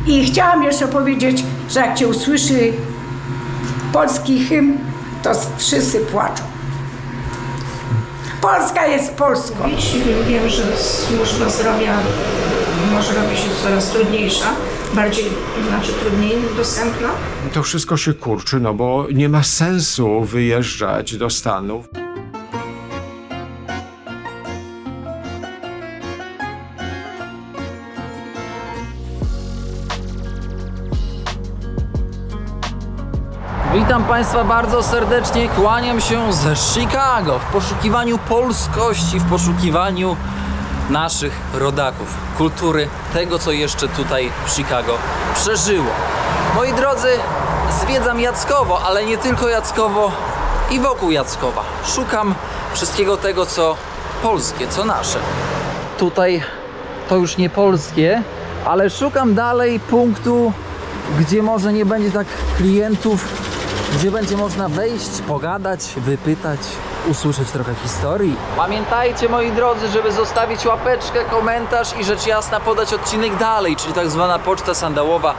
I chciałam jeszcze powiedzieć, że jak cię usłyszy polski hymn, to wszyscy płaczą. Polska jest Polską. Wiem, że służba zdrowia może robić się coraz trudniejsza, trudniej dostępna. To wszystko się kurczy, no bo nie ma sensu wyjeżdżać do Stanów. Witam Państwa bardzo serdecznie, kłaniam się z Chicago w poszukiwaniu polskości, w poszukiwaniu naszych rodaków, kultury, tego co jeszcze tutaj w Chicago przeżyło. Moi drodzy, zwiedzam Jackowo, ale nie tylko Jackowo i wokół Jackowa. Szukam wszystkiego tego co polskie, co nasze. Tutaj to już nie polskie, ale szukam dalej punktu, gdzie może nie będzie tak klientów, gdzie będzie można wejść, pogadać, wypytać, usłyszeć trochę historii. Pamiętajcie, moi drodzy, żeby zostawić łapeczkę, komentarz i rzecz jasna podać odcinek dalej, czyli tak zwana poczta sandałowa.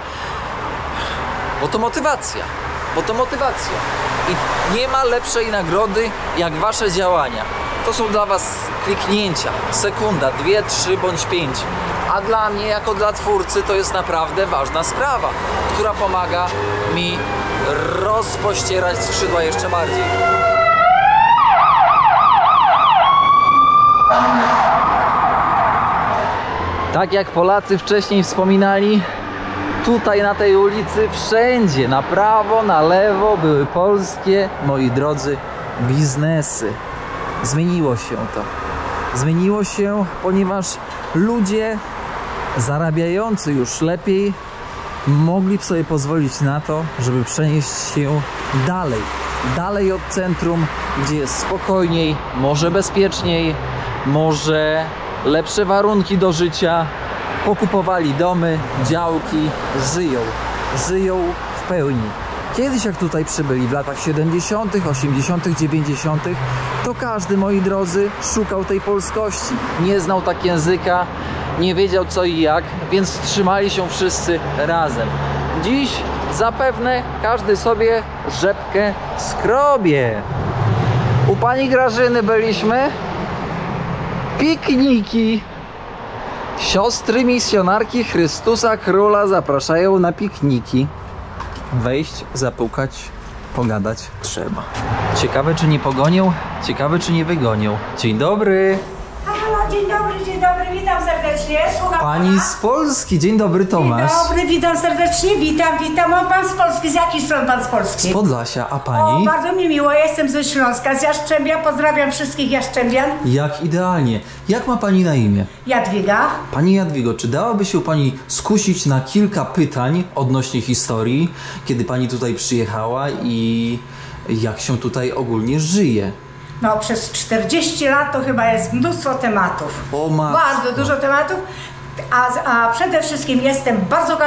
Bo to motywacja, I nie ma lepszej nagrody jak wasze działania. To są dla was kliknięcia, sekunda, 2, 3 bądź 5. A dla mnie, jako dla twórcy, to jest naprawdę ważna sprawa, która pomaga mi rozpościerać skrzydła jeszcze bardziej. Tak jak Polacy wcześniej wspominali, tutaj na tej ulicy wszędzie, na prawo, na lewo były polskie, moi drodzy, biznesy. Zmieniło się to. Zmieniło się, ponieważ ludzie zarabiający już lepiej mogli sobie pozwolić na to, żeby przenieść się dalej od centrum, gdzie jest spokojniej, może bezpieczniej, może lepsze warunki do życia. Pokupowali domy, działki, żyją w pełni. Kiedyś jak tutaj przybyli w latach 70., 80., 90., to każdy, moi drodzy, szukał tej polskości. Nie znał tak języka, nie wiedział co i jak, więc trzymali się wszyscy razem. Dziś zapewne każdy sobie rzepkę skrobie. U pani Grażyny byliśmy. Pikniki. Siostry misjonarki Chrystusa Króla zapraszają na pikniki. Wejść, zapukać, pogadać trzeba. Ciekawe czy nie pogonią, ciekawe czy nie wygonią. Dzień dobry. Halo, dzień dobry, witam serdecznie. Słucham Pani pana. z Polski, dzień dobry Tomasz. Dzień dobry, witam serdecznie, witam. O, pan z Polski, z jakiej strony pan z Polski? Z Podlasia, a O, pani? bardzo mi miło, ja jestem ze Śląska, z Jastrzębia, pozdrawiam wszystkich Jastrzębian. Jak idealnie. Jak ma pani na imię? Jadwiga. Pani Jadwigo, czy dałaby się pani skusić na kilka pytań odnośnie historii, kiedy pani tutaj przyjechała i jak się tutaj ogólnie żyje? No, przez 40 lat to chyba jest mnóstwo tematów. O matko. Bardzo dużo tematów. A przede wszystkim jestem bardzo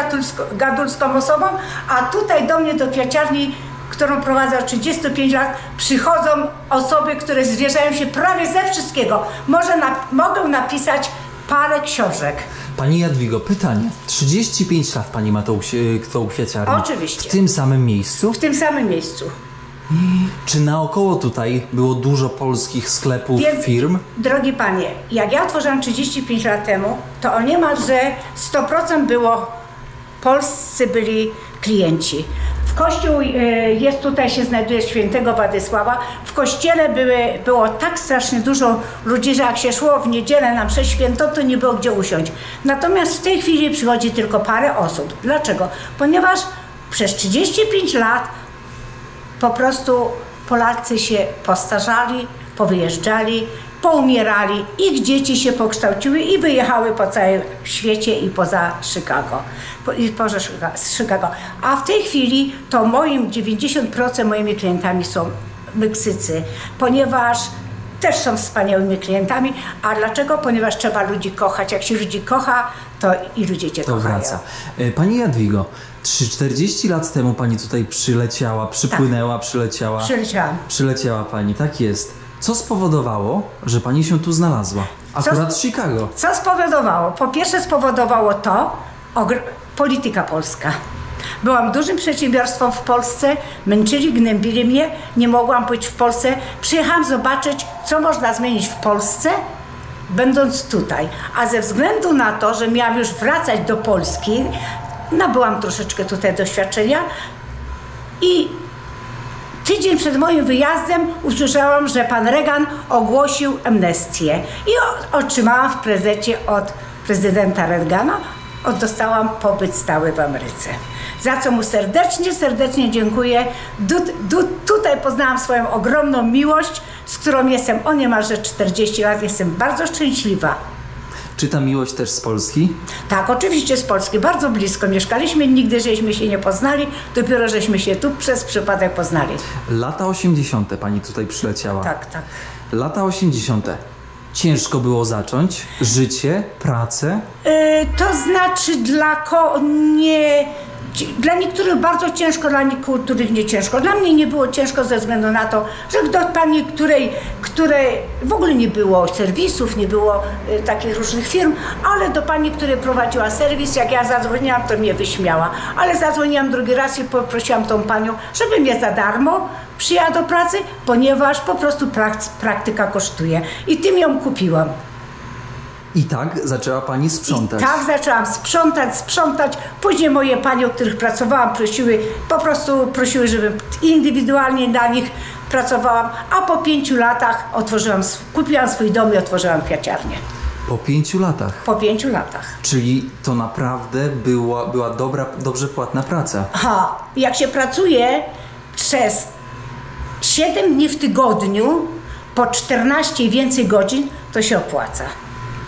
gadulską osobą, a tutaj do mnie, do kwiaciarni, którą prowadzę od 35 lat, przychodzą osoby, które zwierzają się prawie ze wszystkiego. Mogą napisać parę książek. Pani Jadwigo, pytanie. 35 lat pani ma tą kwiaciarnię. Oczywiście. W tym samym miejscu? W tym samym miejscu. Czy naokoło tutaj było dużo polskich sklepów, Więc, firm? drogi panie, jak ja otworzyłam 35 lat temu, to niemalże 100% było, polscy byli klienci. W kościół jest tutaj, się znajduje świętego Władysława. W kościele było tak strasznie dużo ludzi, że jak się szło w niedzielę na mszę świętą, to nie było gdzie usiąść. Natomiast w tej chwili przychodzi tylko parę osób. Dlaczego? Ponieważ przez 35 lat po prostu Polacy się postarzali, powyjeżdżali, poumierali, ich dzieci się pokształciły i wyjechały po całym świecie i poza Chicago. A w tej chwili to 90% moimi klientami są Meksycy, ponieważ też są wspaniałymi klientami. A dlaczego? Ponieważ trzeba ludzi kochać. Jak się ludzi kocha, to i ludzie cię kochają. Wraca. Pani Jadwigo, 40 lat temu pani tutaj przyleciała, przypłynęła, tak. Przyleciała pani, tak jest. Co spowodowało, że pani się tu znalazła? Akurat Chicago. Co spowodowało? Po pierwsze spowodowało to, polityka polska. Byłam dużym przedsiębiorstwem w Polsce, męczyli, gnębili mnie, nie mogłam być w Polsce. Przyjechałam zobaczyć, co można zmienić w Polsce, będąc tutaj. A ze względu na to, że miałam już wracać do Polski, nabyłam troszeczkę tutaj doświadczenia i tydzień przed moim wyjazdem usłyszałam, że pan Reagan ogłosił amnestię i otrzymałam w prezencie od prezydenta Reagana, dostałam pobyt stały w Ameryce. Za co mu serdecznie dziękuję. Tutaj poznałam swoją ogromną miłość, z którą jestem o niemalże 40 lat. Jestem bardzo szczęśliwa. Czy ta miłość też z Polski? Tak, oczywiście z Polski. Bardzo blisko mieszkaliśmy. Nigdy żeśmy się nie poznali. Dopiero żeśmy się tu przez przypadek poznali. Lata 80. pani tutaj przyleciała. Tak. Lata 80. Ciężko było zacząć życie, pracę? To znaczy dla niektórych bardzo ciężko, dla niektórych nie ciężko. Dla mnie nie było ciężko ze względu na to, że do pani, której w ogóle nie było serwisów, nie było takich różnych firm, ale do pani, która prowadziła serwis, jak ja zadzwoniłam, to mnie wyśmiała. Ale zadzwoniłam drugi raz i poprosiłam tą panią, żeby mnie za darmo przyjęła do pracy, ponieważ po prostu praktyka kosztuje. I tym ją kupiłam. I tak zaczęła pani sprzątać. I tak zaczęłam sprzątać. Później moje panie, o których pracowałam, prosiły, żebym indywidualnie dla nich pracowałam, a po 5 latach kupiłam swój dom i otworzyłam kwiaciarnię. Po 5 latach? Po 5 latach. Czyli to naprawdę była dobrze płatna praca. Jak się pracuje przez 7 dni w tygodniu, po 14 i więcej godzin, to się opłaca.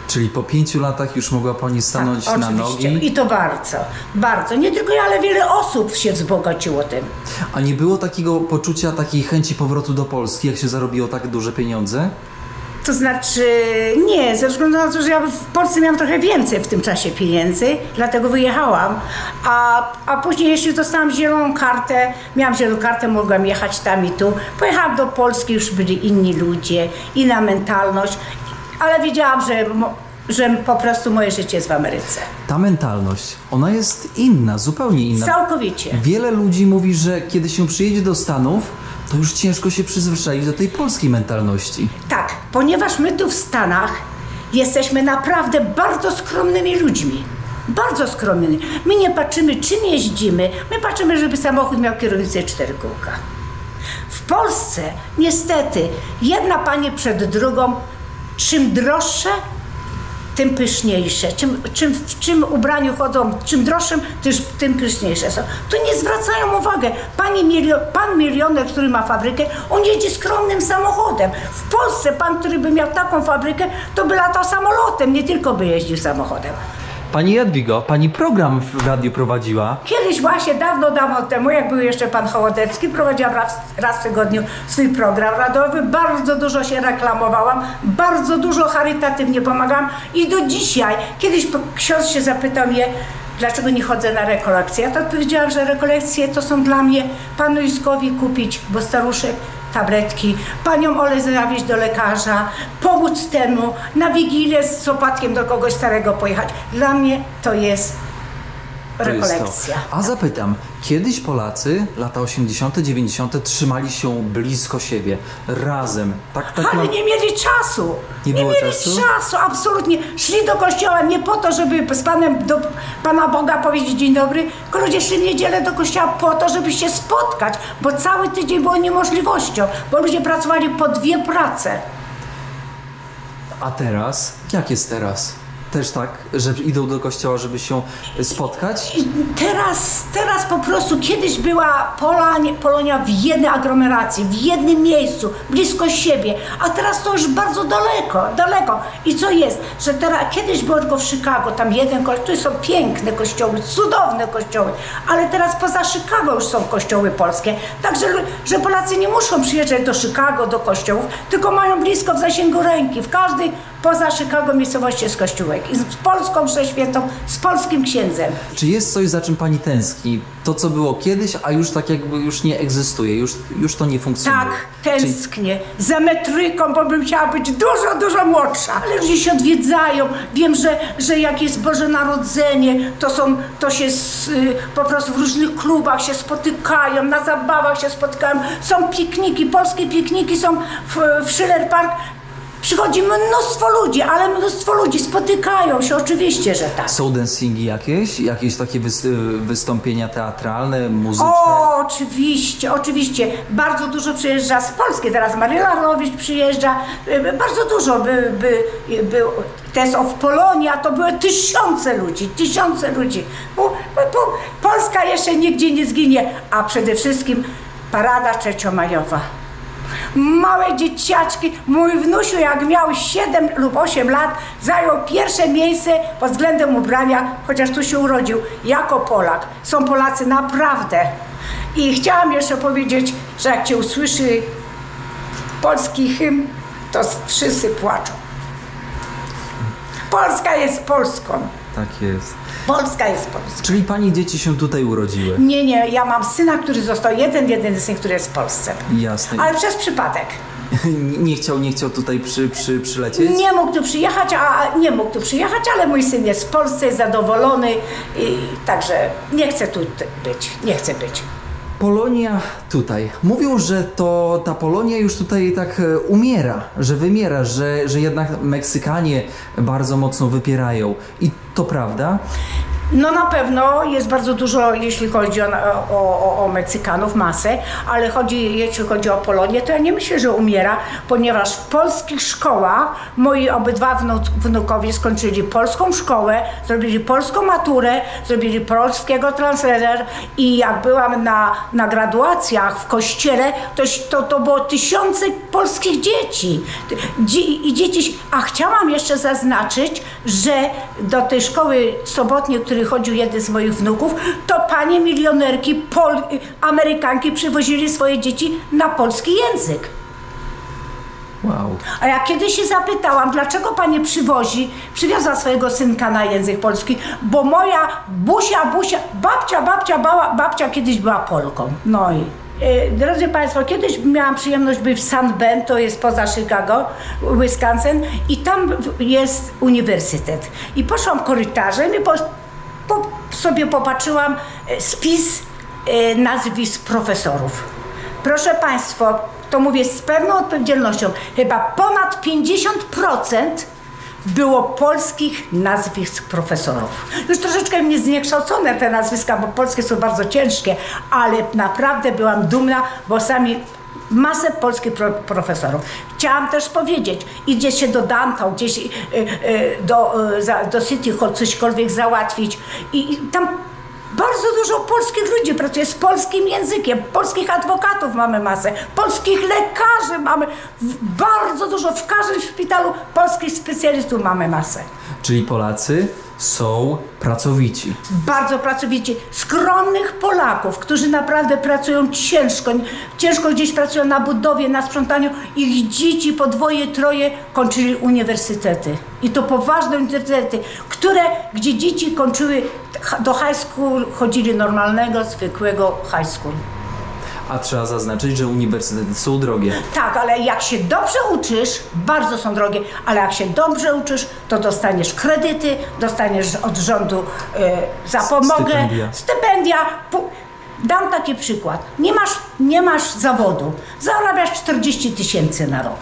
Czyli po 5 latach już mogła pani stanąć na nogi? I to bardzo. Nie tylko ja, ale wiele osób się wzbogaciło tym. A nie było takiego poczucia, takiej chęci powrotu do Polski, jak się zarobiło tak duże pieniądze? To znaczy nie, ze względu na to, że ja w Polsce miałam trochę więcej w tym czasie pieniędzy, dlatego wyjechałam. A później, jeśli dostałam zieloną kartę, mogłam jechać tam i tu. Pojechałam do Polski, już byli inni ludzie, inna mentalność, ale wiedziałam, że po prostu moje życie jest w Ameryce. Ta mentalność, ona jest inna, zupełnie inna. Całkowicie. Wiele ludzi mówi, że kiedy się przyjedzie do Stanów, to już ciężko się przyzwyczaić do tej polskiej mentalności. Tak, ponieważ my tu w Stanach jesteśmy naprawdę bardzo skromnymi ludźmi. Bardzo skromnymi. My nie patrzymy, czym jeździmy. My patrzymy, żeby samochód miał kierownicę i 4 kółka. W Polsce niestety jedna pani przed drugą, czym droższe, tym pyszniejsze. W czym ubraniu chodzą, czym droższym, tym pyszniejsze są. Tu nie zwracają uwagi. Pan milioner, który ma fabrykę, on jeździ skromnym samochodem. W Polsce pan, który by miał taką fabrykę, to by latał samolotem, nie tylko by jeździł samochodem. Pani Jadwigo, pani program w radiu prowadziła? Kiedyś właśnie, dawno temu, jak był jeszcze pan Hołodecki, prowadziłam raz w tygodniu swój program radiowy. Bardzo dużo się reklamowałam, bardzo dużo charytatywnie pomagałam i do dzisiaj, kiedyś ksiądz się zapytał mnie, dlaczego nie chodzę na rekolekcje. Ja to odpowiedziałam, że rekolekcje to są dla mnie panu Józkowi kupić, bo staruszek, tabletki, panią Olę zawieźć do lekarza, pomóc temu, na Wigilię z opatkiem do kogoś starego pojechać. Dla mnie to jest rekolekcja. A zapytam, kiedyś Polacy, lata 80., 90. trzymali się blisko siebie, razem. Ale nie mieli czasu. Nie było mieli czasu, absolutnie. Szli do kościoła nie po to, żeby z do Pana Boga powiedzieć dzień dobry, tylko ludzie szli w niedzielę do kościoła po to, żeby się spotkać, bo cały tydzień było niemożliwością, bo ludzie pracowali po 2 prace. A teraz? Jak jest teraz? Też tak, że idą do kościoła, żeby się spotkać? Teraz po prostu, kiedyś była Polonia w jednej aglomeracji, w jednym miejscu, blisko siebie, a teraz to już bardzo daleko. I co jest, że kiedyś było tylko w Chicago, tam jeden kościół, tu są piękne kościoły, cudowne kościoły, ale teraz poza Chicago już są kościoły polskie, także że Polacy nie muszą przyjeżdżać do Chicago, do kościołów, tylko mają blisko w zasięgu ręki, w każdej poza Chicago miejscowości jest kościółek. I z polską mszę świętą, z polskim księdzem. Czy jest coś, za czym pani tęskni? To, co było kiedyś, a już tak jakby już nie egzystuje, już to nie funkcjonuje. Tak, tęsknię. Za metryką, bo bym chciała być dużo młodsza. Ale ludzie się odwiedzają. Wiem, że jak jest Boże Narodzenie, to się po prostu w różnych klubach się spotykają, na zabawach się spotykają. Są pikniki, polskie pikniki są w Schiller Park. Przychodzi mnóstwo ludzi, ale mnóstwo ludzi spotykają się, oczywiście, że tak. Są dancingi jakieś takie wystąpienia teatralne, muzyczne? O, oczywiście. Bardzo dużo przyjeżdża z Polski. Teraz Maryla Rowicz przyjeżdża. Bardzo dużo Test of Polonia, to były tysiące ludzi. Polska jeszcze nigdzie nie zginie, a przede wszystkim parada trzeciomajowa. Małe dzieciaczki, mój wnusiu jak miał 7 lub 8 lat, zajął pierwsze miejsce pod względem ubrania, chociaż tu się urodził, jako Polak. Są Polacy naprawdę. I chciałam jeszcze powiedzieć, że jak cię usłyszy polski hymn, to wszyscy płaczą. Polska jest Polską. Tak jest. Polska jest Polską. Czyli pani dzieci się tutaj urodziły? Nie, ja mam syna, który został jedyny syn, który jest w Polsce. Jasne. Ale przez przypadek. Nie chciał tutaj przylecieć? Nie mógł tu przyjechać, ale mój syn jest w Polsce, jest zadowolony i także nie chce być. Polonia tutaj. Mówią, że ta Polonia już tutaj tak umiera, że wymiera, że jednak Meksykanie bardzo mocno wypierają. I to prawda? No na pewno jest bardzo dużo, jeśli chodzi o Meksykanów, masę, ale jeśli chodzi o Polonię, to ja nie myślę, że umiera, ponieważ w polskich szkołach moi obydwa wnukowie skończyli polską szkołę, zrobili polską maturę, zrobili polskiego translator i jak byłam na graduacjach w kościele, to było tysiące polskich dzieci. A chciałam jeszcze zaznaczyć, że do tej szkoły sobotniej, który chodził jeden z moich wnuków, to panie milionerki, Amerykanki przywozili swoje dzieci na polski język. Wow. A ja kiedyś się zapytałam, dlaczego pani przywiozła swojego synka na język polski, bo moja babcia kiedyś była Polką. No i drodzy Państwo, kiedyś miałam przyjemność być w San Ben, to jest poza Chicago, Wisconsin, i tam jest uniwersytet. I poszłam korytarzem i sobie popatrzyłam spis nazwisk profesorów. Proszę Państwa, to mówię z pewną odpowiedzialnością, chyba ponad 50% było polskich nazwisk profesorów. Już troszeczkę mnie zniekształcone te nazwiska, bo polskie są bardzo ciężkie, ale naprawdę byłam dumna, bo sami masę polskich profesorów. Chciałam też powiedzieć, idzie się do downtown, gdzieś do City Hall cośkolwiek załatwić i tam bardzo dużo polskich ludzi pracuje z polskim językiem, polskich adwokatów mamy masę, polskich lekarzy mamy bardzo dużo, w każdym szpitalu polskich specjalistów mamy masę. Czyli Polacy są pracowici. Bardzo pracowici. Skromnych Polaków, którzy naprawdę pracują ciężko gdzieś pracują na budowie, na sprzątaniu. Ich dzieci po 2, 3 kończyli uniwersytety. I to poważne uniwersytety, gdzie dzieci kończyły do high school, chodzili normalnego, zwykłego high school. A trzeba zaznaczyć, że uniwersytety są drogie. Tak, ale jak się dobrze uczysz, bardzo są drogie, ale jak się dobrze uczysz, to dostaniesz kredyty, dostaniesz od rządu zapomogę, stypendia. Dam taki przykład. Nie masz zawodu, zarabiasz 40 000 na rok.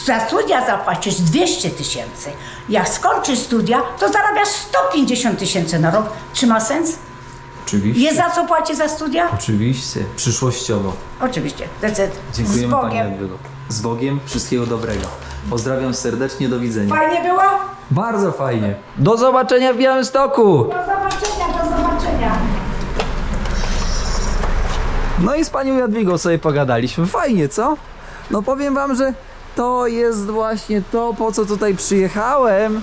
Za studia zapłacisz 200 000. Jak skończysz studia, to zarabiasz 150 000 na rok. Czy ma sens? Oczywiście. Jest za co płaci za studia? Oczywiście, przyszłościowo. Oczywiście. Dziękujemy Pani Jadwigo. Z Bogiem, wszystkiego dobrego. Pozdrawiam serdecznie, do widzenia. Fajnie było? Bardzo fajnie. Do zobaczenia w Białymstoku. Do zobaczenia. No i z Panią Jadwigą sobie pogadaliśmy. Fajnie, co? No powiem Wam, że to jest właśnie to, po co tutaj przyjechałem.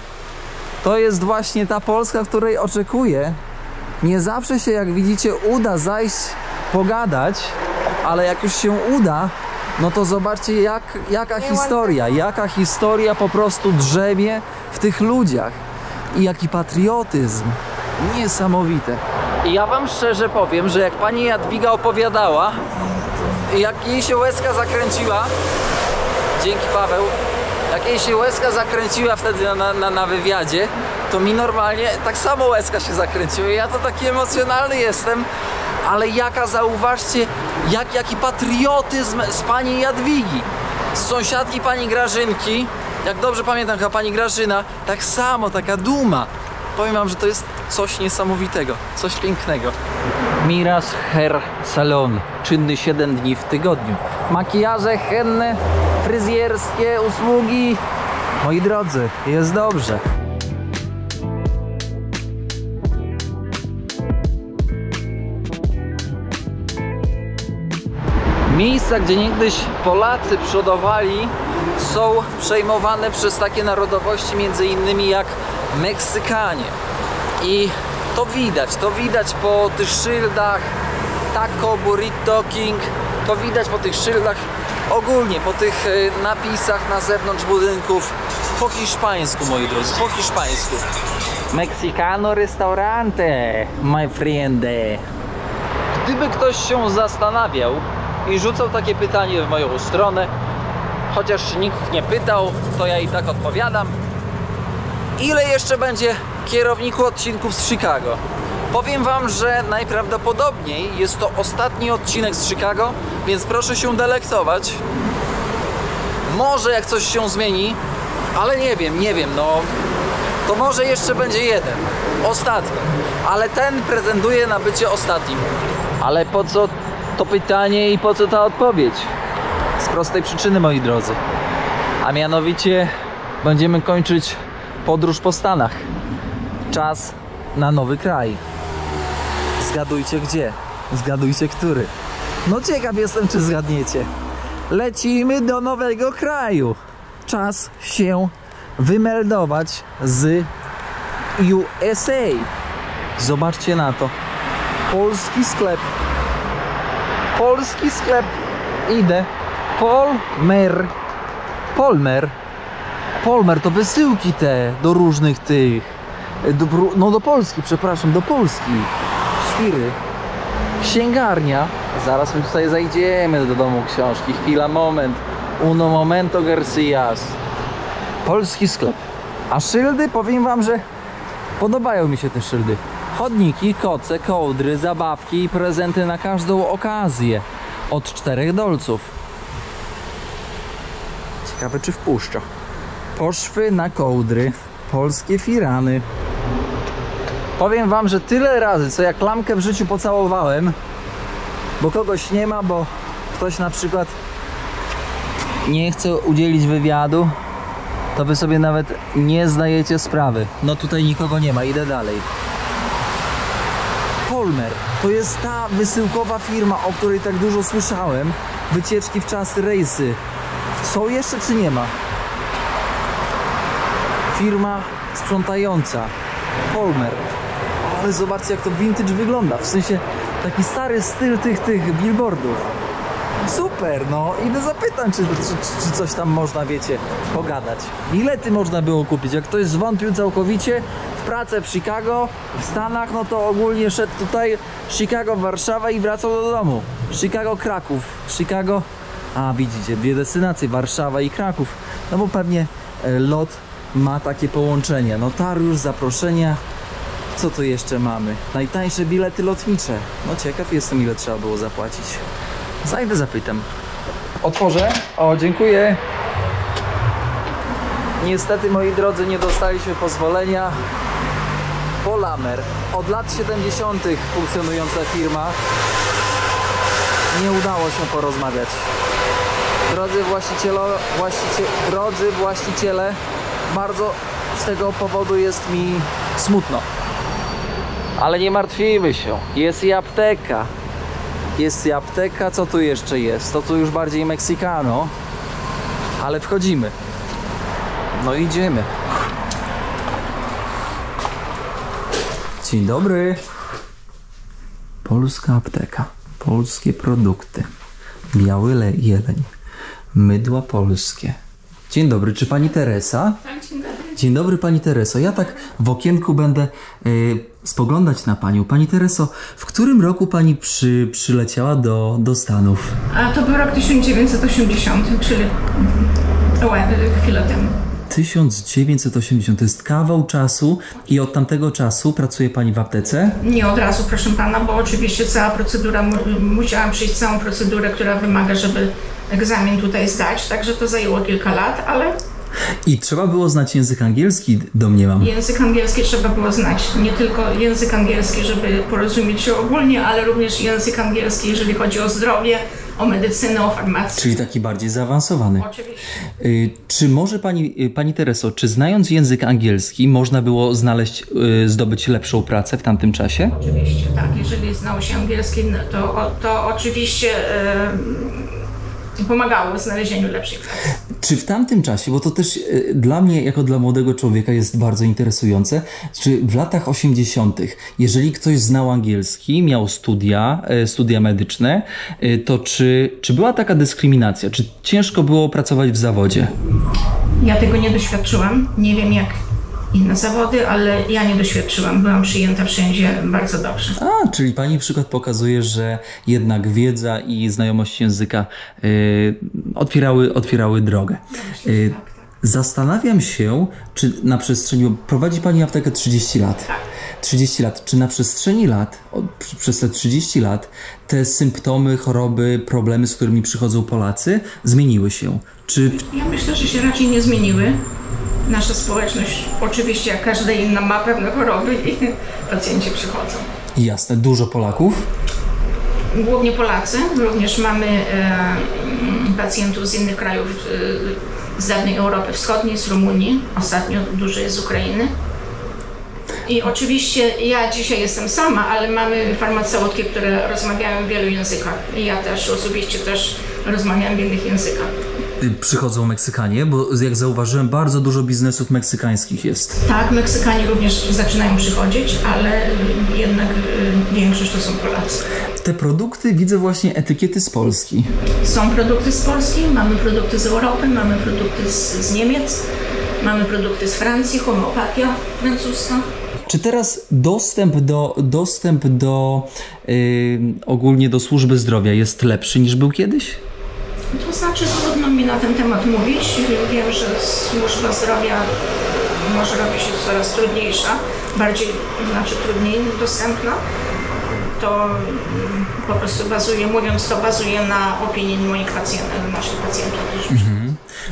To jest właśnie ta Polska, której oczekuję. Nie zawsze się, jak widzicie, uda zajść, pogadać, ale jak już się uda, no to zobaczcie jaka historia po prostu drzemie w tych ludziach i jaki patriotyzm. Niesamowite. I ja wam szczerze powiem, że jak pani Jadwiga opowiadała, jak jej się łezka zakręciła, dzięki Paweł, jak jej się łezka zakręciła wtedy na wywiadzie, to mi normalnie tak samo łezka się zakręciła. Ja to taki emocjonalny jestem, ale zauważcie, jaki patriotyzm z pani Jadwigi, z sąsiadki pani Grażynki, jak dobrze pamiętam, chyba pani Grażyna, tak samo, taka duma. Powiem wam, że to jest coś niesamowitego, coś pięknego. Miras Hair Salon, czynny 7 dni w tygodniu. Makijaże, henne, fryzjerskie, usługi. Moi drodzy, jest dobrze. Miejsca, gdzie niegdyś Polacy przodowali, są przejmowane przez takie narodowości, między innymi jak Meksykanie. I to widać po tych szyldach Taco, Burrito King, to widać po tych szyldach ogólnie, po tych napisach na zewnątrz budynków. Po hiszpańsku, moi drodzy, po hiszpańsku. Mexicano restaurante, my friende. Gdyby ktoś się zastanawiał i rzucał takie pytanie w moją stronę, chociaż nikt nie pytał, to ja i tak odpowiadam. Ile jeszcze będzie kierowników odcinków z Chicago? Powiem wam, że najprawdopodobniej jest to ostatni odcinek z Chicago, więc proszę się delektować. Może jak coś się zmieni, ale nie wiem, no to może jeszcze będzie jeden, ostatni, ale ten pretenduje na bycie ostatnim. Ale po co to pytanie i po co ta odpowiedź? Z prostej przyczyny, moi drodzy. A mianowicie będziemy kończyć podróż po Stanach. Czas na nowy kraj. Zgadujcie gdzie? Zgadujcie który? No ciekaw jestem, czy zgadniecie. Lecimy do nowego kraju. Czas się wymeldować z USA. Zobaczcie na to. Polski sklep. Polski sklep. Idę. Polmer to wysyłki te do różnych tych. Do Polski, przepraszam, do Polski. Świry. Księgarnia. Zaraz my tutaj zajdziemy do domu książki. Chwila, moment. Uno momento Garcias. Polski sklep. A szyldy? Powiem wam, że podobają mi się te szyldy. Chodniki, koce, kołdry, zabawki i prezenty na każdą okazję. Od $4. Ciekawe, czy wpuszcza. Poszwy na kołdry. Polskie firany. Powiem wam, że tyle razy, co ja klamkę w życiu pocałowałem, bo kogoś nie ma, bo ktoś na przykład nie chce udzielić wywiadu, to wy sobie nawet nie zdajecie sprawy. No tutaj nikogo nie ma, idę dalej. Polmer to jest ta wysyłkowa firma, o której tak dużo słyszałem. Wycieczki w czasy, rejsy. Są jeszcze czy nie ma? Firma sprzątająca. Polmer. Ale zobaczcie, jak to vintage wygląda. W sensie taki stary styl tych billboardów. Super, no idę zapytam, czy coś tam można, wiecie, pogadać. Bilety można było kupić. Jak ktoś zwątpił całkowicie w pracę w Chicago, w Stanach, no to ogólnie szedł tutaj Chicago, Warszawa i wracał do domu. Chicago, Kraków. Chicago, a widzicie, dwie destynacje, Warszawa i Kraków. No bo pewnie lot ma takie połączenie. Notariusz, zaproszenia. Co tu jeszcze mamy? Najtańsze bilety lotnicze. No ciekaw jestem, ile trzeba było zapłacić. Zajdę, zapytam. Otworzę. O, dziękuję. Niestety, moi drodzy, nie dostaliśmy pozwolenia. Polamer. Od lat 70. funkcjonująca firma. Nie udało się porozmawiać. Drodzy właściciele, bardzo z tego powodu jest mi smutno. Ale nie martwimy się. Jest i apteka. Jest i apteka. Co tu jeszcze jest? To tu już bardziej Mexicano. Ale wchodzimy. No idziemy. Dzień dobry. Polska apteka. Polskie produkty. Biały jeleń. Mydła polskie. Dzień dobry, czy pani Teresa? Tak, dzień dobry. Dzień dobry pani Tereso. Ja tak w okienku będę spoglądać na panią. Pani Tereso, w którym roku pani przyleciała do Stanów? A to był rok 1980, czyli chwilę temu. 1980, to jest kawał czasu i od tamtego czasu pracuje pani w aptece? Nie od razu, proszę pana, bo oczywiście cała procedura, musiałam przejść całą procedurę, która wymaga, żeby egzamin tutaj zdać, także to zajęło kilka lat, ale... I trzeba było znać język angielski, domniemam. Język angielski trzeba było znać. Nie tylko język angielski, żeby porozumieć się ogólnie, ale również język angielski, jeżeli chodzi o zdrowie, o medycynę, o farmację. Czyli taki bardziej zaawansowany. Oczywiście. Czy może pani Tereso, czy znając język angielski można było zdobyć lepszą pracę w tamtym czasie? Oczywiście, tak. Jeżeli znało się angielski, to oczywiście pomagało w znalezieniu lepszej pracy. Czy w tamtym czasie, bo to też dla mnie, jako dla młodego człowieka jest bardzo interesujące, czy w latach 80., jeżeli ktoś znał angielski, miał studia medyczne, to czy była taka dyskryminacja? Czy ciężko było pracować w zawodzie? Ja tego nie doświadczyłam. Nie wiem jak inne zawody, ale ja nie doświadczyłam. Byłam przyjęta wszędzie bardzo dobrze. Czyli pani przykład pokazuje, że jednak wiedza i znajomość języka otwierały drogę. Tak. Zastanawiam się, czy na przestrzeni... Prowadzi pani aptekę 30 lat. Tak. 30 lat. Czy na przestrzeni lat, przez te 30 lat, te symptomy, choroby, problemy, z którymi przychodzą Polacy, zmieniły się? Ja myślę, że się raczej nie zmieniły. Nasza społeczność, oczywiście jak każda inna, ma pewne choroby i pacjenci przychodzą. Jasne. Dużo Polaków? Głównie Polacy. Również mamy pacjentów z innych krajów z dawnej Europy Wschodniej, z Rumunii. Ostatnio dużo jest z Ukrainy. I oczywiście ja dzisiaj jestem sama, ale mamy farmaceutki, które rozmawiają w wielu językach. I ja też osobiście rozmawiam w innych językach. Przychodzą Meksykanie, bo jak zauważyłem, bardzo dużo biznesów meksykańskich jest. Tak, Meksykanie również zaczynają przychodzić, ale jednak większość to są Polacy. Te produkty, widzę właśnie etykiety z Polski. Są produkty z Polski, mamy produkty z Europy, mamy produkty z Niemiec, mamy produkty z Francji, homeopatia francuska. Czy teraz dostęp do ogólnie do służby zdrowia jest lepszy niż był kiedyś? To znaczy trudno mi na ten temat mówić. Wiem, że służba zdrowia może robi się coraz trudniejsza, trudniej dostępna. To po prostu bazuje na opinii moich naszych pacjentów.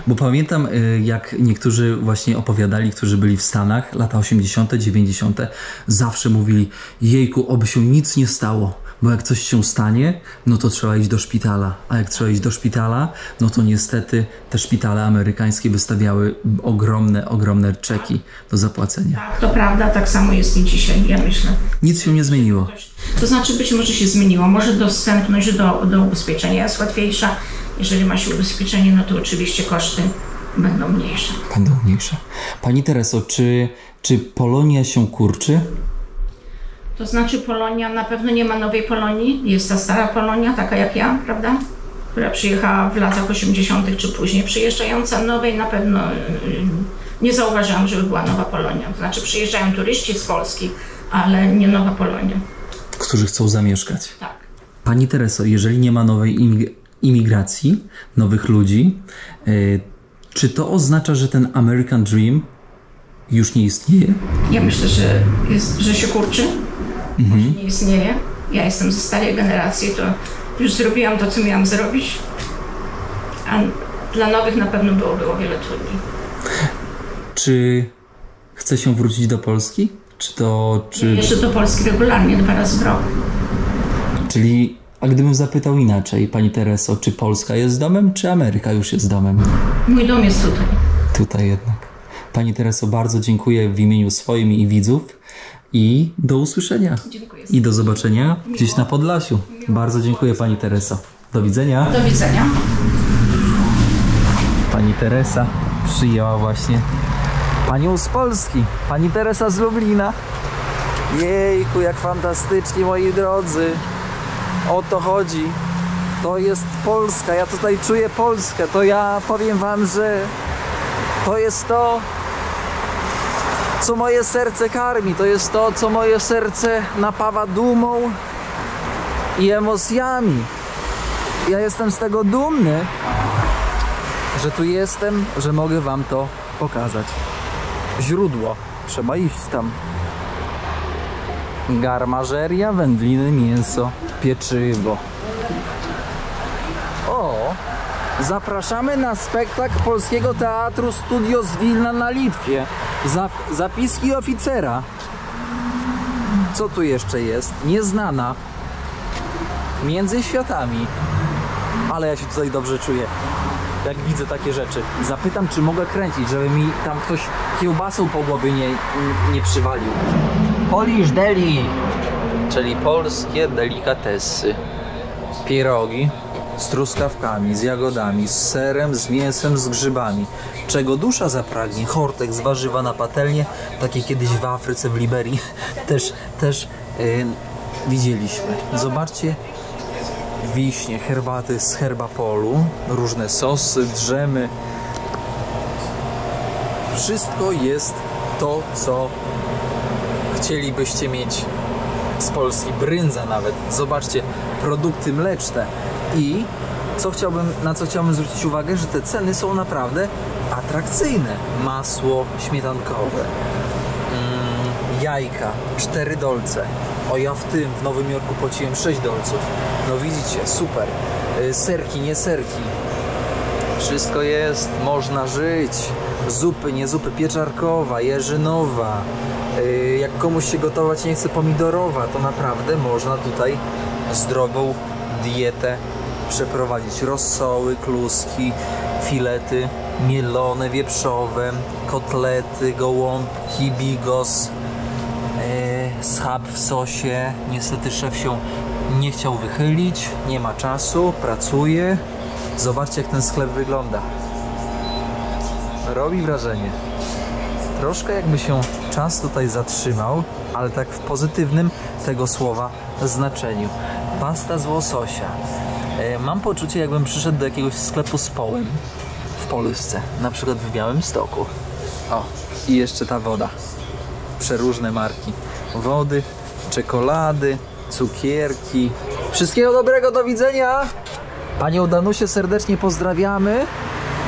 Bo pamiętam, jak niektórzy właśnie opowiadali, którzy byli w Stanach, lata 80., 90., zawsze mówili: jejku, oby się nic nie stało. Bo jak coś się stanie, no to trzeba iść do szpitala. A jak trzeba iść do szpitala, no to niestety te szpitale amerykańskie wystawiały ogromne czeki do zapłacenia. Tak, to prawda, tak samo jest i dzisiaj, ja myślę. Nic się nie zmieniło. To znaczy być może się zmieniło. Może dostępność do ubezpieczenia jest łatwiejsza. Jeżeli ma się ubezpieczenie, no to oczywiście koszty będą mniejsze. Pani Tereso, czy Polonia się kurczy? To znaczy Polonia, na pewno nie ma nowej Polonii, jest ta stara Polonia, taka jak ja, prawda? Która przyjechała w latach 80. czy później przyjeżdżająca. Nowej na pewno nie zauważyłam, żeby była nowa Polonia. To znaczy przyjeżdżają turyści z Polski, ale nie nowa Polonia. Którzy chcą zamieszkać. Tak. Pani Tereso, jeżeli nie ma nowej imigracji, nowych ludzi, czy to oznacza, że ten American Dream już nie istnieje? Ja myślę, że się kurczy, że nie istnieje. Ja jestem ze starej generacji, to już zrobiłam to, co miałam zrobić, a dla nowych na pewno byłoby o wiele trudniej. Czy chce się wrócić do Polski? Jeszcze do Polski regularnie, 2 razy w rok. Czyli, a gdybym zapytał inaczej, pani Tereso, czy Polska jest domem, czy Ameryka już jest domem? Mój dom jest tutaj. Tutaj jednak. Pani Tereso, bardzo dziękuję w imieniu swoim i widzów i do usłyszenia. Dziękuję. I do zobaczenia gdzieś na Podlasiu. Bardzo dziękuję pani Tereso. Do widzenia. Do widzenia. Pani Teresa przyjęła właśnie panią z Polski. Pani Teresa z Lublina. Jejku, jak fantastycznie, moi drodzy. O to chodzi. To jest Polska, ja tutaj czuję Polskę. To ja powiem wam, że to jest to, co moje serce karmi. To jest to, co moje serce napawa dumą i emocjami. Ja jestem z tego dumny, że tu jestem, że mogę wam to pokazać. Źródło. Trzeba iść tam. Garmażeria, wędliny, mięso, pieczywo. O! Zapraszamy na spektakl Polskiego Teatru Studio z Wilna na Litwie. Zapiski oficera. Co tu jeszcze jest? Nieznana. Między światami. Ale ja się tutaj dobrze czuję, jak widzę takie rzeczy. Zapytam, czy mogę kręcić, żeby mi tam ktoś kiełbasą po głowie nie przywalił. Polish Deli, czyli polskie delikatesy. Pierogi z truskawkami, z jagodami, z serem, z mięsem, z grzybami. Czego dusza zapragnie, hortek z warzywa na patelnię, takie kiedyś w Afryce, w Liberii też widzieliśmy. Zobaczcie, wiśnie, herbaty z herbapolu, różne sosy, drzemy. Wszystko jest to, co chcielibyście mieć z Polski. Brędza nawet. Zobaczcie, produkty mleczne. I na co chciałbym zwrócić uwagę, że te ceny są naprawdę atrakcyjne. Masło śmietankowe, jajka, 4 dolce. O, ja w Nowym Jorku płaciłem 6 dolców. No widzicie, super. Serki, nie serki. Wszystko jest, można żyć. Zupy, nie zupy, pieczarkowa, jeżynowa. Jak komuś się gotować nie chce, pomidorowa, to naprawdę można tutaj zdrową dietę przeprowadzić. Rosoły, kluski, filety mielone, wieprzowe, kotlety, gołąbki, bigos, schab w sosie. Niestety szef się nie chciał wychylić, nie ma czasu, pracuje. Zobaczcie, jak ten sklep wygląda. Robi wrażenie. Troszkę jakby się czas tutaj zatrzymał, ale tak w pozytywnym tego słowa znaczeniu. Pasta z łososia. Mam poczucie, jakbym przyszedł do jakiegoś sklepu z połem w Polsce, na przykład w Białymstoku. O, i jeszcze ta woda. Przeróżne marki wody, czekolady, cukierki. Wszystkiego dobrego, do widzenia! Panią Danusię serdecznie pozdrawiamy.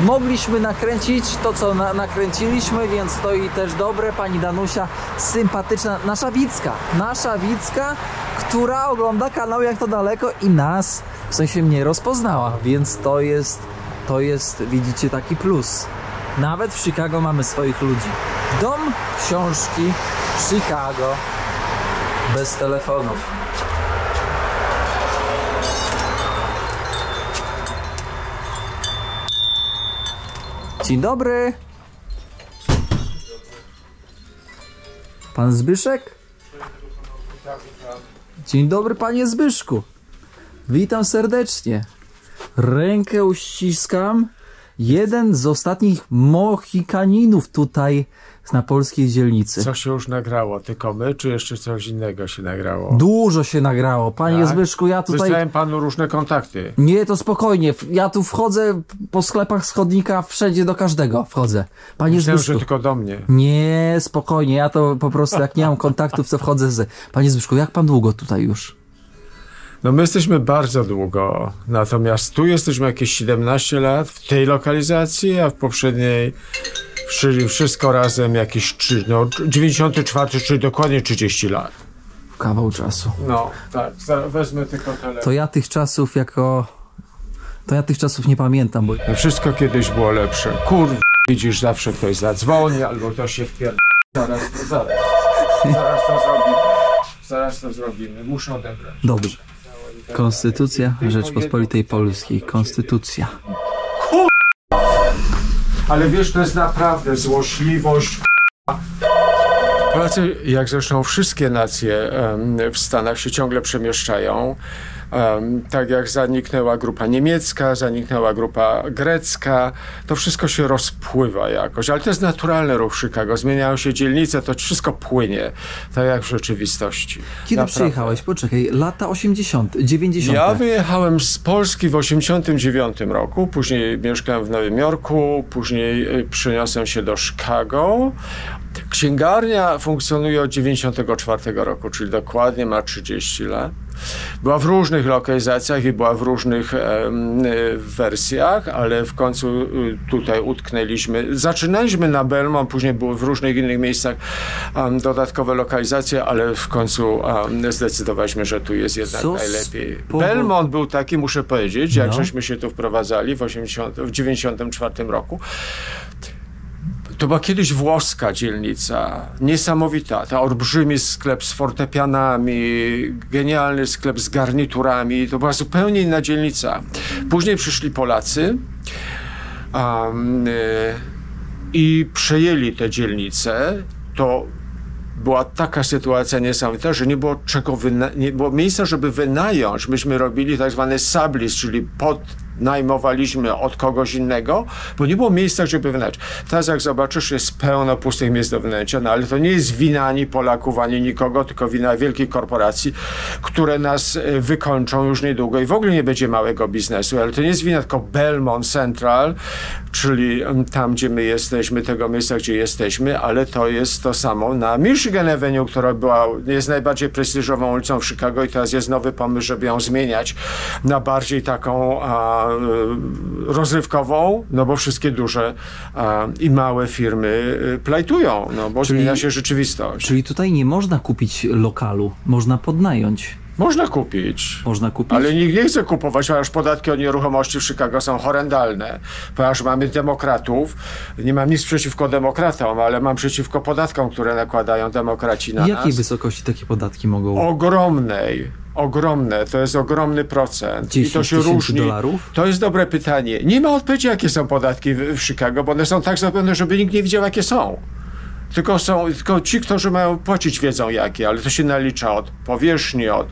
Mogliśmy nakręcić to, co nakręciliśmy, więc to i też dobre. Pani Danusia, sympatyczna, nasza Wicka, która ogląda kanał Jak to daleko i nas, w sensie mnie, rozpoznała, więc to jest, widzicie, taki plus. Nawet w Chicago mamy swoich ludzi. Dom książki Chicago. Bez telefonów. Dzień dobry. Pan Zbyszek? Dzień dobry, panie Zbyszku. Witam serdecznie. Rękę uściskam. Jeden z ostatnich mohikaninów tutaj na polskiej dzielnicy. Co się już nagrało? Tylko my, czy jeszcze coś innego się nagrało? Dużo się nagrało. Panie Tak? Zbyszku, ja tutaj... Wysłałem panu różne kontakty. Nie, to spokojnie. Ja tu wchodzę po sklepach z chodnika, wszędzie do każdego wchodzę. Panie Myślałem, Zbyszku. że tylko do mnie. Nie, spokojnie. Ja to po prostu, jak nie mam kontaktów, to wchodzę z... Panie Zbyszku, jak pan długo tutaj już? No my jesteśmy bardzo długo, natomiast tu jesteśmy jakieś 17 lat w tej lokalizacji, a w poprzedniej, czyli wszystko razem jakieś 94, czyli dokładnie 30 lat. Kawał czasu. No, tak, wezmę tylko telefon. To ja tych czasów nie pamiętam, bo... Wszystko kiedyś było lepsze. Widzisz, zawsze ktoś zadzwoni, albo ktoś się wpierdzi. Zaraz to zrobimy. Muszę odebrać. Dobrze. Konstytucja Rzeczpospolitej Polskiej. Konstytucja. Ale wiesz, to jest naprawdę złośliwość. Polacy, jak zresztą wszystkie nacje w Stanach, się ciągle przemieszczają. Tak jak zaniknęła grupa niemiecka, zaniknęła grupa grecka, to wszystko się rozpływa jakoś, ale to jest naturalny ruch w Chicago. Zmieniają się dzielnice, to wszystko płynie, tak jak w rzeczywistości. Kiedy przyjechałeś? Poczekaj, lata 80, 90. Ja wyjechałem z Polski w 89 roku, później mieszkałem w Nowym Jorku, później przeniosłem się do Chicago. Księgarnia funkcjonuje od 94 roku, czyli dokładnie ma 30 lat. Była w różnych lokalizacjach i była w różnych wersjach, ale w końcu tutaj utknęliśmy. Zaczynaliśmy na Belmont, później były w różnych innych miejscach dodatkowe lokalizacje, ale w końcu zdecydowaliśmy, że tu jest jednak najlepiej. Belmont był taki, muszę powiedzieć, jak żeśmy się tu wprowadzali w 94 roku. To była kiedyś włoska dzielnica, niesamowita. Ta olbrzymi sklep z fortepianami, genialny sklep z garniturami. To była zupełnie inna dzielnica. Później przyszli Polacy i przejęli tę dzielnicę. To była taka sytuacja niesamowita, że nie było nie było miejsca, żeby wynająć. Myśmy robili tak zwany sublease, czyli najmowaliśmy od kogoś innego, bo nie było miejsca, żeby wynająć. Teraz jak zobaczysz, jest pełno pustych miejsc do wynajęcia, no ale to nie jest wina ani Polaków, ani nikogo, tylko wina wielkich korporacji, które nas wykończą już niedługo i w ogóle nie będzie małego biznesu, ale to nie jest wina tylko Belmont Central, czyli tam, gdzie my jesteśmy, tego miejsca, gdzie jesteśmy, ale to jest to samo na Michigan Avenue, która jest najbardziej prestiżową ulicą w Chicago i teraz jest nowy pomysł, żeby ją zmieniać na bardziej taką rozrywkową, no bo wszystkie duże i małe firmy plajtują, no bo zmienia się rzeczywistość. Czyli tutaj nie można kupić lokalu, można podnająć. Można kupić. Można kupić. Ale nikt nie chce kupować, ponieważ podatki od nieruchomości w Chicago są horrendalne. Ponieważ mamy demokratów, nie mam nic przeciwko demokratom, ale mam przeciwko podatkom, które nakładają demokraci na nas. Jakiej wysokości takie podatki mogą? Ogromne, to jest ogromny procent. 10 I to się różni. $10? To jest dobre pytanie. Nie ma odpowiedzi, jakie są podatki w Chicago, bo one są tak zrobione, żeby nikt nie wiedział, jakie są. Tylko ci, którzy mają płacić, wiedzą jakie, ale to się nalicza od powierzchni, od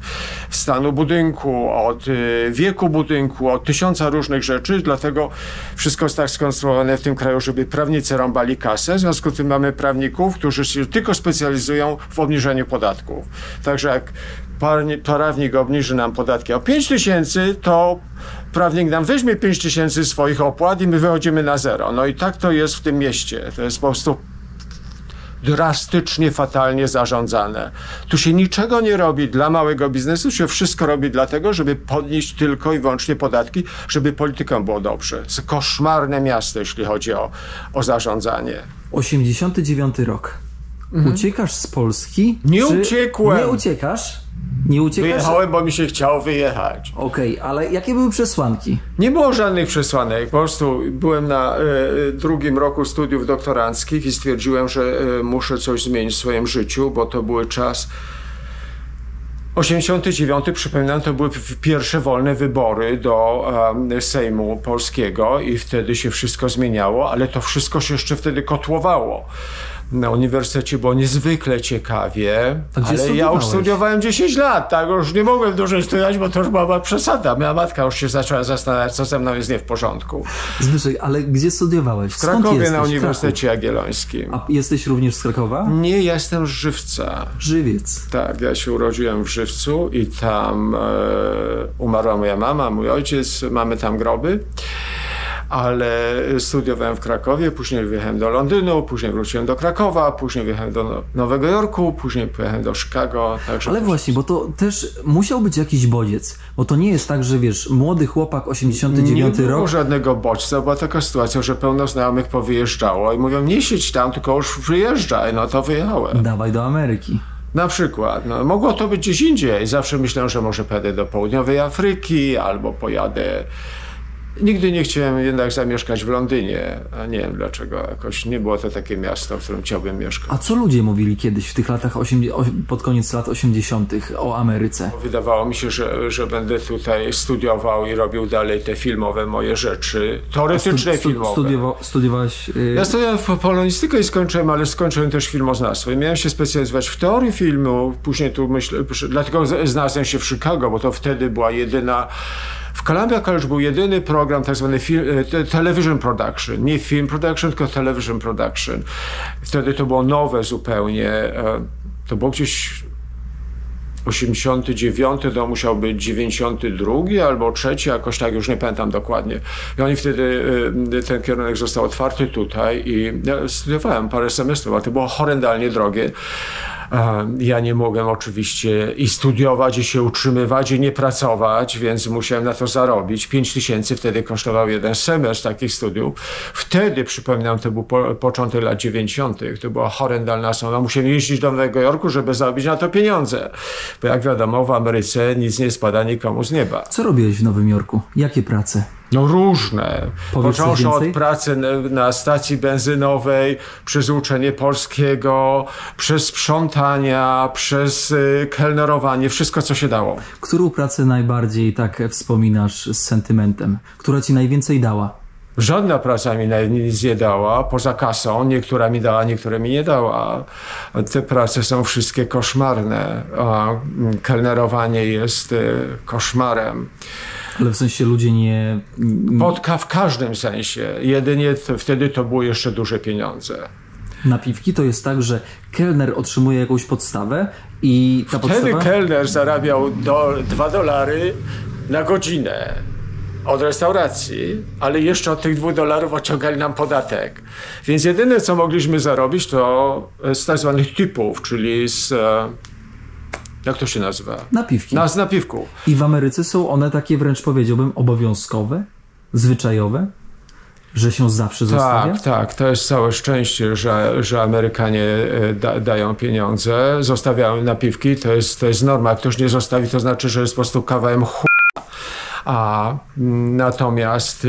stanu budynku, od wieku budynku, od 1000 różnych rzeczy, dlatego wszystko jest tak skonstruowane w tym kraju, żeby prawnicy rąbali kasę, w związku z tym mamy prawników, którzy się tylko specjalizują w obniżeniu podatków. Także jak prawnik obniży nam podatki o 5000, to prawnik nam weźmie 5000 swoich opłat i my wychodzimy na zero. No i tak to jest w tym mieście. To jest po prostu drastycznie, fatalnie zarządzane. Tu się niczego nie robi dla małego biznesu, się wszystko robi dlatego, żeby podnieść tylko i wyłącznie podatki, żeby politykom było dobrze. To jest koszmarne miasto, jeśli chodzi o zarządzanie. 89 rok. Uciekasz z Polski? Nie uciekłem. Nie uciekasz? Nie uciekasz? Wyjechałem, bo mi się chciało wyjechać. Okej, ale jakie były przesłanki? Nie było żadnych przesłanek. Po prostu byłem na drugim roku studiów doktoranckich i stwierdziłem, że muszę coś zmienić w swoim życiu, bo to był czas 89, przypominam, to były pierwsze wolne wybory do Sejmu Polskiego i wtedy się wszystko zmieniało, ale to wszystko się jeszcze wtedy kotłowało. Na uniwersytecie było niezwykle ciekawie, ale ja już studiowałem 10 lat, tak, już nie mogłem dłużej studiować, bo to już była przesada. Moja matka już się zaczęła zastanawiać, co ze mną jest nie w porządku. Zbyszek, ale gdzie studiowałeś? W Krakowie na Uniwersytecie Jagiellońskim. A jesteś również z Krakowa? Nie, ja jestem z Żywca. Żywiec. Tak, ja się urodziłem w Żywcu i tam umarła moja mama, mój ojciec, mamy tam groby. Ale studiowałem w Krakowie, później wyjechałem do Londynu, później wróciłem do Krakowa, później wyjechałem do Nowego Jorku, później pojechałem do Chicago. Także ale właśnie, bo to też musiał być jakiś bodziec, bo to nie jest tak, że wiesz, młody chłopak, 89 rok... Nie było żadnego bodźca, była taka sytuacja, że pełno znajomych powyjeżdżało i mówią, nie siedź tam, tylko już wyjeżdżaj, no to wyjechałem. Dawaj do Ameryki. Na przykład, no, mogło to być gdzieś indziej. Zawsze myślałem, że może pojadę do południowej Afryki, albo pojadę Nigdy nie chciałem jednak zamieszkać w Londynie, a nie wiem dlaczego, jakoś nie było to takie miasto, w którym chciałbym mieszkać. A co ludzie mówili kiedyś w tych latach, pod koniec lat 80. o Ameryce? Wydawało mi się, że będę tutaj studiował i robił dalej te filmowe moje rzeczy, teoretyczne filmowe. Studiowałeś... Ja studiowałem polonistykę i skończyłem, ale skończyłem też filmoznawstwo. I miałem się specjalizować w teorii filmu, później tu dlatego znalazłem się w Chicago, bo to wtedy była jedyna... W Columbia College był jedyny program, tak zwany television production. Nie film production, tylko television production. Wtedy to było nowe zupełnie. To było gdzieś 89, to musiał być 92 albo 3, jakoś tak, już nie pamiętam dokładnie. I oni wtedy, ten kierunek został otwarty tutaj i ja studiowałem parę semestrów, ale to było horrendalnie drogie. Ja nie mogłem oczywiście i studiować, i się utrzymywać, i nie pracować, więc musiałem na to zarobić. 5000 wtedy kosztował jeden semestr takich studiów. Wtedy, przypominam, to był początek lat 90. To była horrendalna suma. Musiałem jeździć do Nowego Jorku, żeby zarobić na to pieniądze. Bo jak wiadomo, w Ameryce nic nie spada nikomu z nieba. Co robiłeś w Nowym Jorku? Jakie prace? No różne. Począwszy od więcej? pracy na stacji benzynowej, przez uczenie polskiego, przez sprzątania, przez kelnerowanie, wszystko co się dało. Którą pracę najbardziej tak wspominasz z sentymentem? Która ci najwięcej dała? Żadna praca mi nic nie dała, poza kasą. Niektóra mi dała, niektóre mi nie dała. Te prace są wszystkie koszmarne. Kelnerowanie jest koszmarem. Ale w sensie ludzie nie... W każdym sensie. Jedynie wtedy to były jeszcze duże pieniądze. Napiwki to jest tak, że kelner otrzymuje jakąś podstawę i ta podstawa... Wtedy kelner zarabiał $2 na godzinę od restauracji, ale jeszcze od tych $2 odciągali nam podatek. Więc jedyne, co mogliśmy zarobić, to z tak zwanych typów, czyli z... Jak to się nazywa? Napiwki. Z napiwków. I w Ameryce są one takie wręcz powiedziałbym obowiązkowe, zwyczajowe, że się zawsze zostawia? Tak. To jest całe szczęście, że Amerykanie dają pieniądze, zostawiają napiwki, to jest norma. Jak ktoś nie zostawi, to znaczy, że jest po prostu kawałem natomiast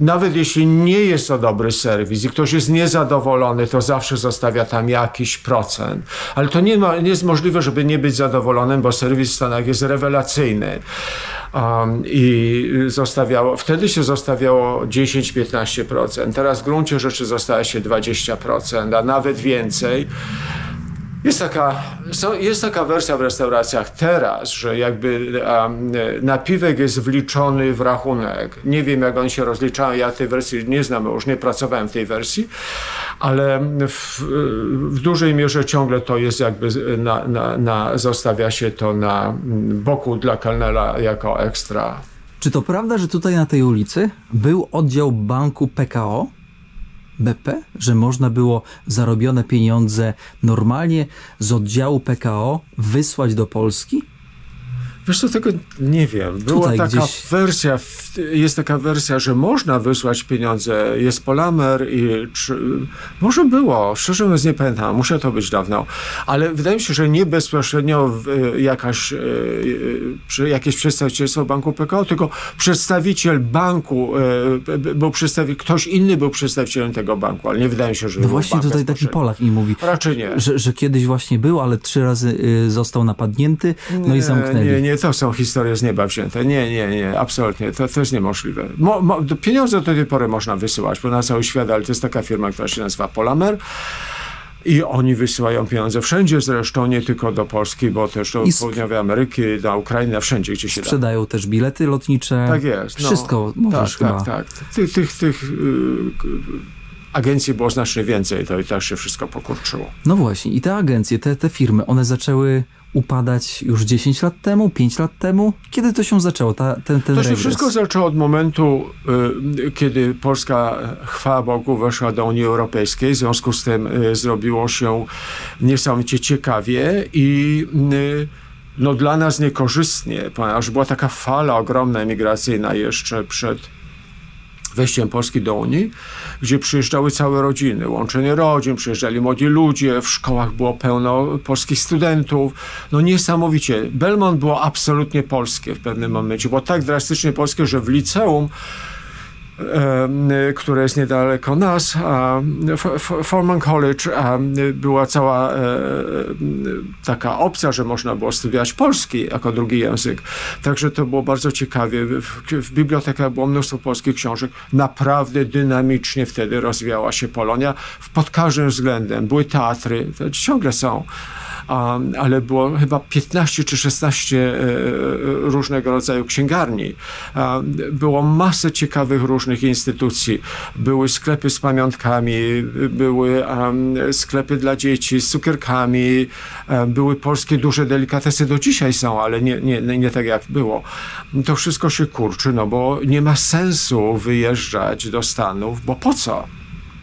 nawet jeśli nie jest to dobry serwis i ktoś jest niezadowolony, to zawsze zostawia tam jakiś procent. Ale to nie jest możliwe, żeby nie być zadowolonym, bo serwis w Stanach jest rewelacyjny. I wtedy się zostawiało 10-15%. Teraz w gruncie rzeczy zostaje się 20%, a nawet więcej. Jest taka wersja w restauracjach teraz, że jakby napiwek jest wliczony w rachunek. Nie wiem, jak oni się rozliczają, ja tej wersji nie znam, już nie pracowałem w tej wersji, ale w dużej mierze ciągle to jest jakby zostawia się to na boku dla kelnera jako ekstra. Czy to prawda, że tutaj na tej ulicy był oddział banku PKO? BP, że można było zarobione pieniądze normalnie z oddziału PKO wysłać do Polski? Wiesz co, tego nie wiem. Była taka wersja, jest taka wersja, że można wysłać pieniądze, jest Polamer może było, szczerze mówiąc nie pamiętam, musiało to być dawno, ale wydaje mi się, że nie bezpośrednio jakieś przedstawicielstwo banku PKO, tylko przedstawiciel banku, ktoś inny był przedstawicielem tego banku, ale nie wydaje mi się, że... No właśnie tutaj taki Polak mi mówi, raczej nie. Że kiedyś właśnie był, ale 3 razy został napadnięty, no i zamknęli. Nie, to są historie z nieba wzięte. Nie, absolutnie. To jest niemożliwe. Pieniądze do tej pory można wysyłać, bo na cały świat, ale to jest taka firma, która się nazywa Polamer i oni wysyłają pieniądze wszędzie zresztą, nie tylko do Polski, bo też do Południowej Ameryki, do Ukrainy, wszędzie, gdzie się da. Sprzedają też bilety lotnicze. Tak jest. Wszystko możesz chyba. Tak. Tych agencji było znacznie więcej, to i też się wszystko pokurczyło. No właśnie, i te agencje, te firmy, one zaczęły upadać już 10 lat temu, 5 lat temu? Kiedy to się zaczęło, ten To się regres? wszystko zaczęło od momentu, kiedy Polska, chwała Bogu, weszła do Unii Europejskiej. W związku z tym zrobiło się niesamowicie ciekawie i dla nas niekorzystnie, ponieważ była taka fala ogromna emigracyjna jeszcze przed wejściem Polski do Unii, gdzie przyjeżdżały całe rodziny, łączenie rodzin, przyjeżdżali młodzi ludzie, w szkołach było pełno polskich studentów. Niesamowicie. Belmont było absolutnie polskie w pewnym momencie. Było tak drastycznie polskie, że w liceum które jest niedaleko nas. Forman College była cała taka opcja, że można było studiować polski jako drugi język. Także to było bardzo ciekawie. W bibliotekach było mnóstwo polskich książek. Naprawdę dynamicznie wtedy rozwijała się Polonia pod każdym względem. Były teatry, ciągle są. Ale było chyba 15 czy 16 różnego rodzaju księgarni. Było masę ciekawych różnych instytucji. Były sklepy z pamiątkami, były sklepy dla dzieci z cukierkami, były polskie duże delikatesy, do dzisiaj są, ale nie tak jak było. To wszystko się kurczy, no bo nie ma sensu wyjeżdżać do Stanów, bo po co?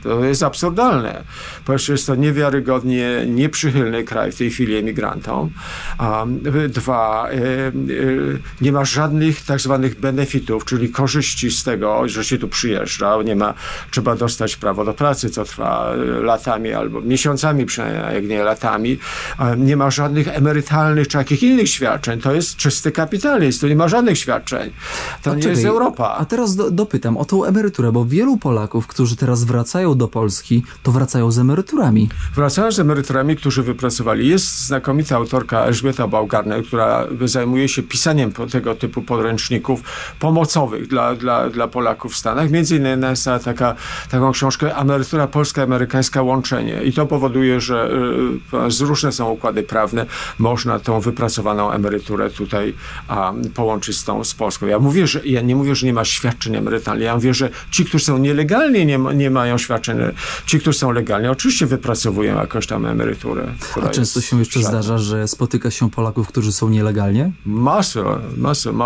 To jest absurdalne. Po pierwsze jest to niewiarygodnie nieprzychylny kraj w tej chwili emigrantom. Dwa, nie ma żadnych tak zwanych benefitów, czyli korzyści z tego, że się tu przyjeżdża. Trzeba dostać prawo do pracy, co trwa latami albo miesiącami przynajmniej, jak nie latami. Nie ma żadnych emerytalnych czy jakich innych świadczeń. To jest czysty kapitalizm. Tu nie ma żadnych świadczeń. To nie jest Europa. A teraz dopytam o tą emeryturę, bo wielu Polaków, którzy teraz wracają do Polski, to wracają z emeryturami. Wracają z emeryturami, którzy wypracowali. Jest znakomita autorka Elżbieta Baumgartner, która zajmuje się pisaniem tego typu podręczników pomocowych dla Polaków w Stanach. Między innymi jest taką książkę Emerytura polska, amerykańska łączenie. I to powoduje, że różne są układy prawne. Można tą wypracowaną emeryturę tutaj połączyć z Polską. Ja nie mówię, że nie ma świadczeń emerytalnych. Ja mówię, że ci, którzy są nielegalnie, nie mają świadczeń. Ci, którzy są legalnie, oczywiście wypracowują jakąś tam emeryturę. A często się jeszcze zdarza, że spotyka się Polaków, którzy są nielegalnie? Masę.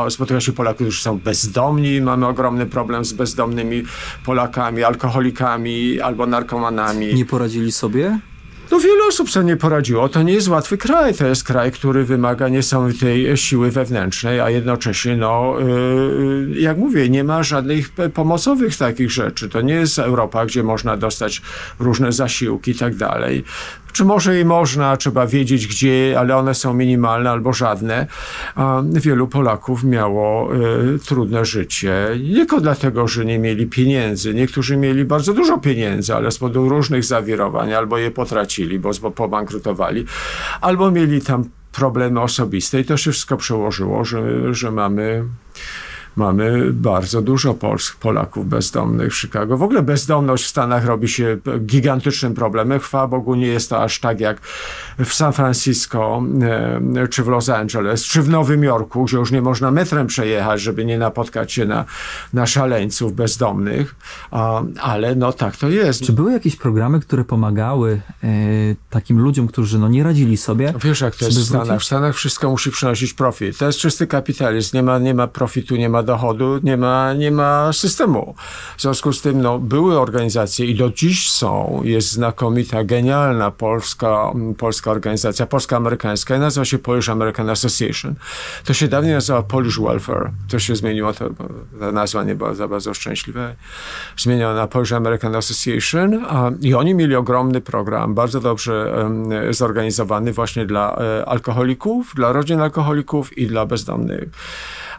Spotyka się Polaków, którzy są bezdomni. Mamy ogromny problem z bezdomnymi Polakami, alkoholikami albo narkomanami. Nie poradzili sobie? No wiele osób sobie nie poradziło. To nie jest łatwy kraj. To jest kraj, który wymaga niesamowitej siły wewnętrznej, a jednocześnie, jak mówię, nie ma żadnych pomocowych takich rzeczy. To nie jest Europa, gdzie można dostać różne zasiłki i tak dalej. Czy może i można, trzeba wiedzieć gdzie, ale one są minimalne albo żadne. Wielu Polaków miało trudne życie. Nie tylko dlatego, że nie mieli pieniędzy. Niektórzy mieli bardzo dużo pieniędzy, ale z powodu różnych zawirowań albo je potracili, bo pobankrutowali, albo mieli tam problemy osobiste i to się wszystko przełożyło, że mamy bardzo dużo Polaków bezdomnych w Chicago. W ogóle bezdomność w Stanach robi się gigantycznym problemem. Chwała Bogu nie jest to aż tak jak w San Francisco, czy w Los Angeles, czy w Nowym Jorku, gdzie już nie można metrem przejechać, żeby nie napotkać się na szaleńców bezdomnych. Ale tak to jest. Czy były jakieś programy, które pomagały takim ludziom, którzy nie radzili sobie? Wiesz, jak to jest w Stanach. W Stanach wszystko musi przynosić profit. To jest czysty kapitalizm. Nie ma profitu, nie ma dochodu, nie ma systemu. W związku z tym były organizacje i do dziś są. Jest znakomita, genialna polska organizacja, polsko-amerykańska i nazywa się Polish American Association. To się dawniej nazywa Polish Welfare. To się zmieniło, ta nazwa nie była za bardzo szczęśliwa. Zmieniono na Polish American Association i oni mieli ogromny program, bardzo dobrze zorganizowany właśnie dla alkoholików, dla rodzin alkoholików i dla bezdomnych.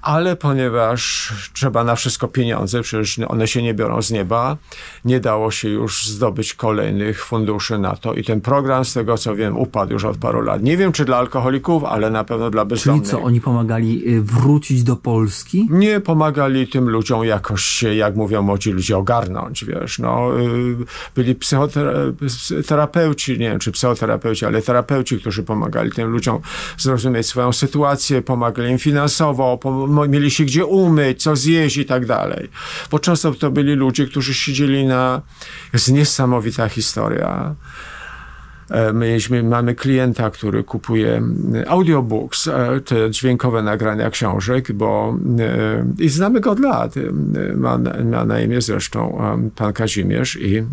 Ale ponieważ trzeba na wszystko pieniądze, przecież one się nie biorą z nieba, nie dało się już zdobyć kolejnych funduszy na to i ten program, z tego co wiem, upadł już od paru lat. Nie wiem, czy dla alkoholików, ale na pewno dla bezdomnych. Czyli co, oni pomagali wrócić do Polski? Nie, pomagali tym ludziom jakoś się, jak mówią młodzi ludzie, ogarnąć, wiesz. Byli terapeuci, nie wiem, czy psychoterapeuci, ale terapeuci, którzy pomagali tym ludziom zrozumieć swoją sytuację, pomagali im finansowo, mieli się gdzie umyć, co zjeść i tak dalej. Bo często to byli ludzie, którzy siedzieli jest niesamowita historia. Mamy klienta, który kupuje audiobooks, te dźwiękowe nagrania książek, i znamy go od lat. Ma na imię zresztą pan Kazimierz i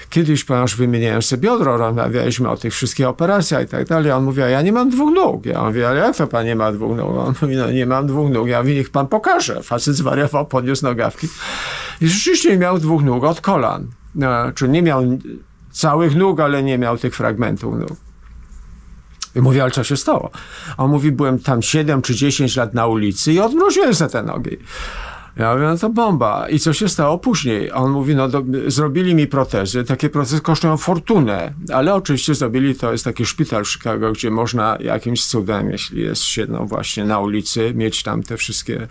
kiedyś, ponieważ wymieniałem sobie biodro, rozmawialiśmy o tych wszystkich operacjach i tak dalej. On mówi, ja nie mam 2 nóg. Ja mówię, ale jak to pan nie ma 2 nóg? On mówi, nie mam 2 nóg. Ja mówię, niech pan pokaże. Facet zwariował, podniósł nogawki. I rzeczywiście nie miał 2 nóg od kolan. Czyli nie miał całych nóg, ale nie miał tych fragmentów nóg. I mówię, ale co się stało? A on mówi, byłem tam 7 czy 10 lat na ulicy i odmroziłem sobie te nogi. Ja mówię, no to bomba. I co się stało później? A on mówi, no zrobili mi protezy. Takie protezy kosztują fortunę, ale oczywiście zrobili, to jest taki szpital w Chicago, gdzie można jakimś cudem, jeśli jest się właśnie na ulicy, mieć tam te wszystkie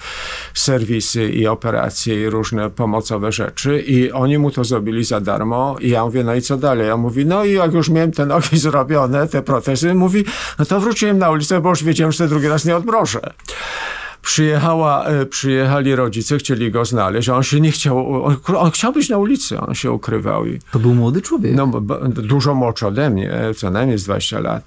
serwisy i operacje i różne pomocowe rzeczy. I oni mu to zrobili za darmo. I ja mówię, no i co dalej? Ja mówi, no i jak już miałem te nogi zrobione, te protezy, mówi, no to wróciłem na ulicę, bo już wiedziałem, że drugi raz nie odmrożę. Przyjechali rodzice, chcieli go znaleźć, a on się nie chciał, on chciał być na ulicy, on się ukrywał. To był młody człowiek. No, dużo młodszy ode mnie, co najmniej z 20 lat.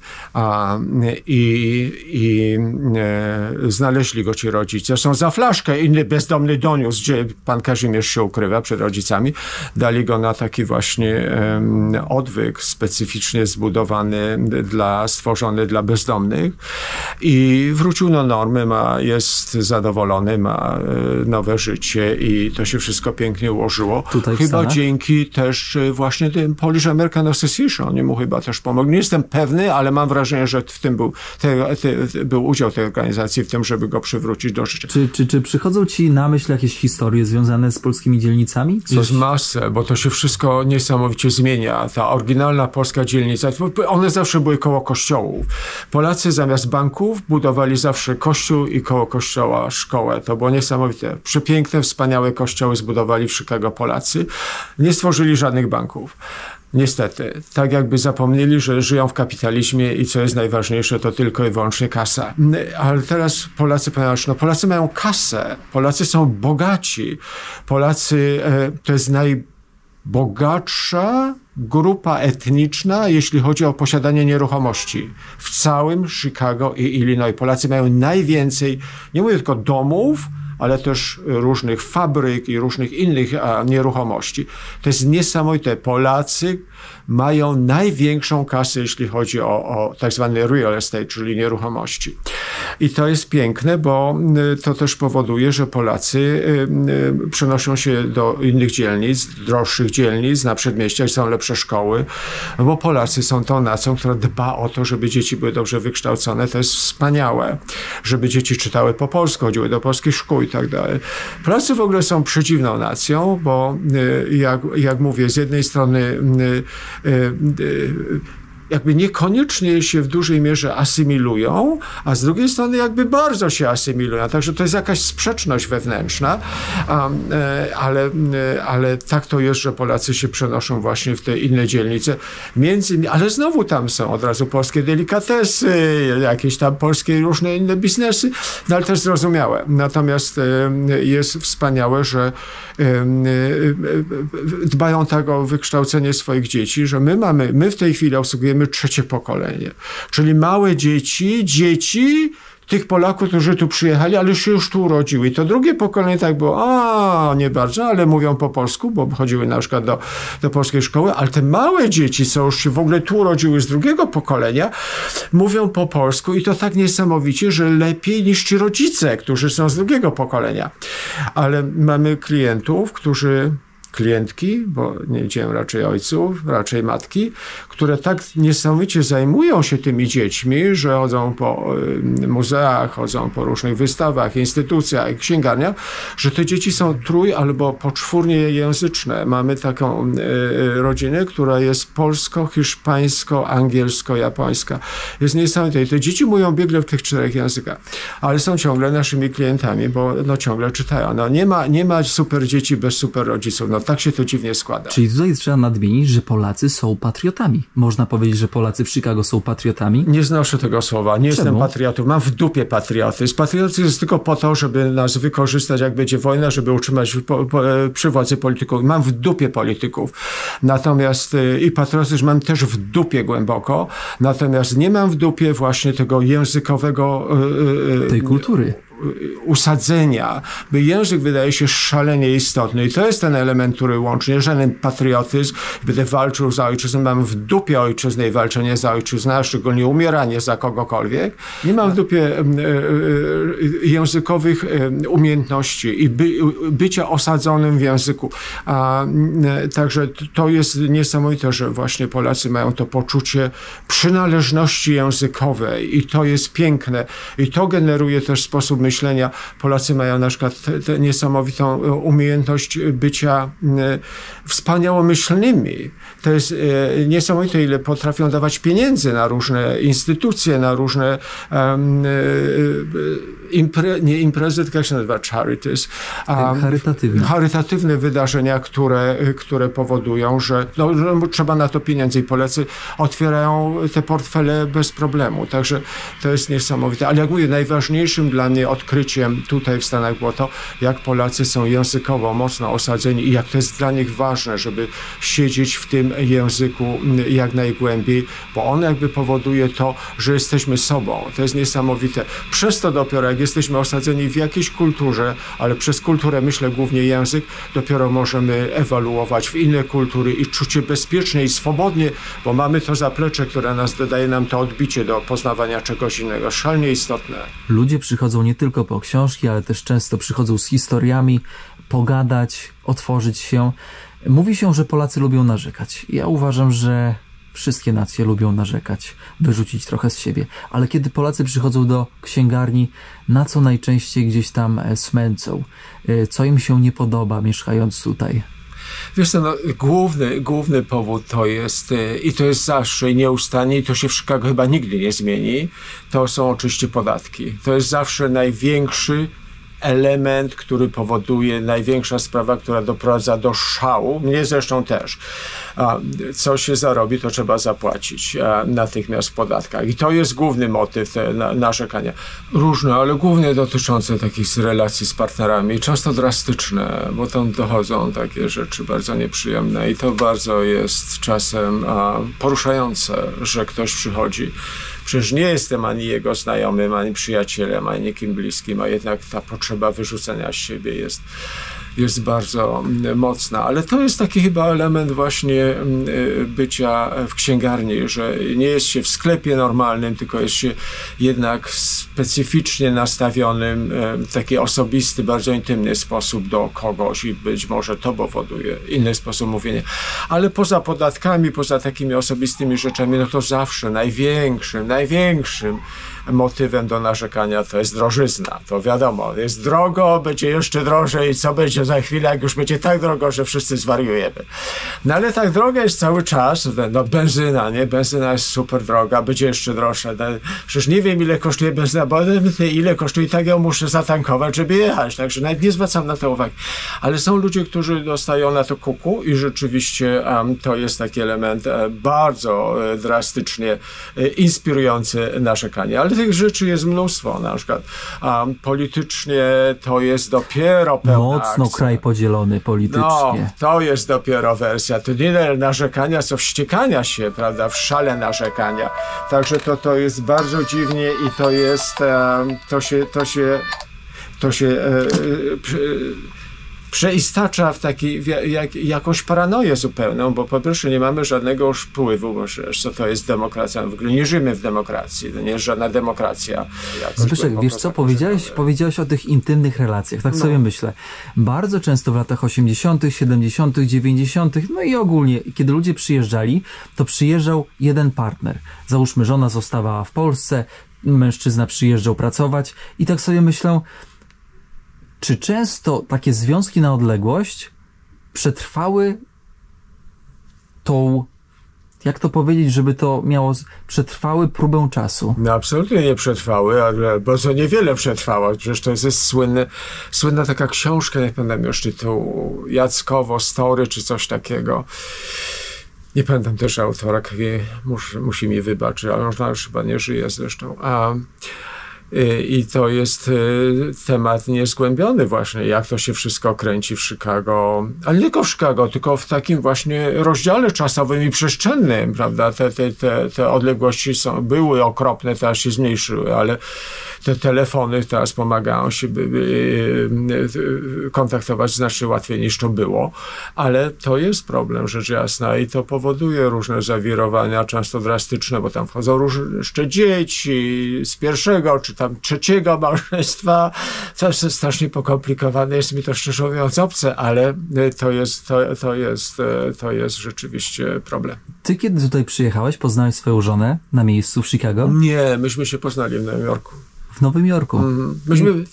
Znaleźli go ci rodzice. Zresztą za flaszkę inny bezdomny doniósł, gdzie pan Kazimierz się ukrywa przed rodzicami. Dali go na taki właśnie odwyk specyficznie zbudowany, stworzony dla bezdomnych i wrócił do normy, jest zadowolony, ma nowe życie i to się wszystko pięknie ułożyło. Chyba dzięki też właśnie tym Polish American Association. Oni mu chyba też pomogli. Nie jestem pewny, ale mam wrażenie, że w tym był udział tej organizacji w tym, żeby go przywrócić do życia. Czy przychodzą ci na myśl jakieś historie związane z polskimi dzielnicami? Jest masę, bo to się wszystko niesamowicie zmienia. Ta oryginalna polska dzielnica, one zawsze były koło kościołów. Polacy zamiast banków budowali zawsze kościół i koło kościoła szkołę. To było niesamowite. Przepiękne, wspaniałe kościoły zbudowali w Chicago Polacy. Nie stworzyli żadnych banków. Niestety. Tak jakby zapomnieli, że żyją w kapitalizmie i co jest najważniejsze, to tylko i wyłącznie kasa. Ale teraz Polacy powiadają, no Polacy mają kasę. Polacy są bogaci. Polacy to jest najbogatsza grupa etniczna, jeśli chodzi o posiadanie nieruchomości. W całym Chicago i Illinois Polacy mają najwięcej, nie mówię tylko domów, ale też różnych fabryk i różnych innych nieruchomości. To jest niesamowite. Polacy mają największą kasę, jeśli chodzi o tak zwany real estate, czyli nieruchomości. I to jest piękne, bo to też powoduje, że Polacy przenoszą się do innych dzielnic, droższych dzielnic, na przedmieściach są lepsze szkoły, bo Polacy są tą nacją, która dba o to, żeby dzieci były dobrze wykształcone. To jest wspaniałe. Żeby dzieci czytały po polsku, chodziły do polskich szkół i tak dalej. Polacy w ogóle są przedziwną nacją, bo jak mówię, z jednej strony jakby niekoniecznie się w dużej mierze asymilują, a z drugiej strony jakby bardzo się asymilują. Także to jest jakaś sprzeczność wewnętrzna, ale tak to jest, że Polacy się przenoszą właśnie w te inne dzielnice. Ale znowu tam są od razu polskie delikatesy, jakieś tam polskie różne inne biznesy, no ale też zrozumiałe. Natomiast jest wspaniałe, że dbają tak o wykształcenie swoich dzieci, że my w tej chwili obsługujemy trzecie pokolenie. Czyli małe dzieci tych Polaków, którzy tu przyjechali, ale się już tu urodziły. I to drugie pokolenie tak było, nie bardzo, ale mówią po polsku, bo chodziły na przykład do polskiej szkoły, ale te małe dzieci, co już się w ogóle tu urodziły z drugiego pokolenia, mówią po polsku i to tak niesamowicie, że lepiej niż ci rodzice, którzy są z drugiego pokolenia. Ale mamy klientki, bo nie widziałem raczej ojców, raczej matki, które tak niesamowicie zajmują się tymi dziećmi, że chodzą po muzeach, chodzą po różnych wystawach, instytucjach, księgarniach, że te dzieci są albo poczwórniejęzyczne. Mamy taką rodzinę, która jest polsko-hiszpańsko-angielsko-japońska. Jest niesamowite. I te dzieci mówią biegle w tych 4 językach, ale są ciągle naszymi klientami, bo ciągle czytają. Nie ma super dzieci bez super rodziców. Tak się to dziwnie składa. Czyli tutaj trzeba nadmienić, że Polacy są patriotami. Można powiedzieć, że Polacy w Chicago są patriotami? Nie znoszę tego słowa. Nie jestem patriotą. Mam w dupie patriotyzm. Patriotyzm jest tylko po to, żeby nas wykorzystać, jak będzie wojna, żeby utrzymać przy władzy polityków. Mam w dupie polityków. Natomiast i patriotyzm mam też w dupie głęboko. Natomiast nie mam w dupie właśnie tego językowego... tej kultury. Usadzenia, by język wydaje się szalenie istotny i to jest ten element, który łączy. Nie żaden patriotyzm, będę walczył za ojczyznę, mam w dupie ojczyznę i walczenie za ojczyznę, a szczególnie umieranie za kogokolwiek. Nie mam w dupie językowych umiejętności i bycia osadzonym w języku. Także to jest niesamowite, że właśnie Polacy mają to poczucie przynależności językowej i to jest piękne i to generuje też sposób myślenia. Polacy mają na przykład tę niesamowitą umiejętność bycia wspaniałomyślnymi. To jest niesamowite, ile potrafią dawać pieniędzy na różne instytucje, na różne imprezy, tylko jak się nazywa, charities. Charytatywne wydarzenia, które powodują, że trzeba na to pieniędzy i Polacy otwierają te portfele bez problemu. Także to jest niesamowite. Ale jak mówię, najważniejszym dla mnie odkryciem tutaj w Stanach było to, jak Polacy są językowo mocno osadzeni i jak to jest dla nich ważne, żeby siedzieć w tym języku jak najgłębiej, bo on jakby powoduje to, że jesteśmy sobą. To jest niesamowite. Przez to dopiero, jak jesteśmy osadzeni w jakiejś kulturze, ale przez kulturę myślę głównie język, dopiero możemy ewaluować w inne kultury i czuć się bezpiecznie i swobodnie, bo mamy to zaplecze, które daje nam to odbicie do poznawania czegoś innego. Szalenie istotne. Ludzie przychodzą nie tylko po książki, ale też często przychodzą z historiami, pogadać, otworzyć się. Mówi się, że Polacy lubią narzekać. Ja uważam, że wszystkie nacje lubią narzekać, wyrzucić trochę z siebie. Ale kiedy Polacy przychodzą do księgarni, na co najczęściej gdzieś tam smęcą? Co im się nie podoba, mieszkając tutaj? Wiesz co, główny powód to jest, i to jest zawsze i nieustannie, i to się w Chicago chyba nigdy nie zmieni, to są oczywiście podatki. To jest zawsze największy element, który powoduje, największa sprawa, która doprowadza do szału, mnie zresztą też. Co się zarobi, to trzeba zapłacić natychmiast w podatkach. I to jest główny motyw narzekania. Różne, ale głównie dotyczące takich relacji z partnerami, często drastyczne, bo tam dochodzą takie rzeczy bardzo nieprzyjemne i to bardzo jest czasem poruszające, że ktoś przychodzi. Przecież nie jestem ani jego znajomym, ani przyjacielem, ani nikim bliskim, a jednak ta potrzeba wyrzucenia z siebie jest bardzo mocna. Ale to jest taki chyba element właśnie bycia w księgarni, że nie jest się w sklepie normalnym, tylko jest się jednak specyficznie nastawionym w taki osobisty, bardzo intymny sposób do kogoś i być może to powoduje inny sposób mówienia. Ale poza podatkami, poza takimi osobistymi rzeczami, no to zawsze największym motywem do narzekania to jest drożyzna. To wiadomo, jest drogo, będzie jeszcze drożej, co będzie za chwilę, jak już będzie tak drogo, że wszyscy zwariujemy. No ale tak droga jest cały czas, no benzyna, nie? Benzyna jest super droga, będzie jeszcze droższa. No, przecież nie wiem, ile kosztuje benzyna, bo ile kosztuje, tak ją muszę zatankować, żeby jechać. Także nawet nie zwracam na to uwagi. Ale są ludzie, którzy dostają na to kuku i rzeczywiście to jest taki element bardzo drastycznie inspirujący narzekanie. Ale tych rzeczy jest mnóstwo, na przykład politycznie to jest dopiero pełna mocno akcja. Kraj podzielony politycznie. No, to jest dopiero wersja. To nie tyle narzekania, co wściekania się, prawda, w szale narzekania. Także to jest bardzo dziwnie i to jest, to się przeistacza w jakąś paranoję zupełną, bo po pierwsze nie mamy żadnego już wpływu, bo co to jest demokracja? W ogóle nie żyjemy w demokracji, to nie jest żadna demokracja. Zbyszek, wiesz co, powiedziałeś o tych intymnych relacjach, tak sobie myślę. Bardzo często w latach 80., 70., 90., no i ogólnie, kiedy ludzie przyjeżdżali, to przyjeżdżał jeden partner. Załóżmy, żona zostawała w Polsce, mężczyzna przyjeżdżał pracować i tak sobie myślę, czy często takie związki na odległość przetrwały tą, jak to powiedzieć, żeby to miało, przetrwały próbę czasu? No absolutnie nie przetrwały, bo to niewiele przetrwało. Przecież to jest słynna taka książka, nie pamiętam już tytułu, Jackowo Story czy coś takiego. Nie pamiętam też autora, musi mi wybaczyć, ale ona już chyba nie żyje zresztą. I to jest temat niezgłębiony właśnie, jak to się wszystko kręci w Chicago, ale nie tylko w Chicago, tylko w takim właśnie rozdziale czasowym i przestrzennym, prawda? Te odległości były okropne, teraz się zmniejszyły, ale te telefony teraz pomagają się kontaktować znacznie łatwiej niż to było, ale to jest problem, rzecz jasna, i to powoduje różne zawirowania, często drastyczne, bo tam wchodzą jeszcze dzieci z pierwszego czy tam trzeciego małżeństwa. To jest strasznie pokomplikowane, jest mi to szczerze mówiąc obce, ale to jest rzeczywiście problem. Ty kiedy tutaj przyjechałeś, poznałeś swoją żonę na miejscu w Chicago? Nie, myśmy się poznali w Nowym Jorku. w Nowym Jorku.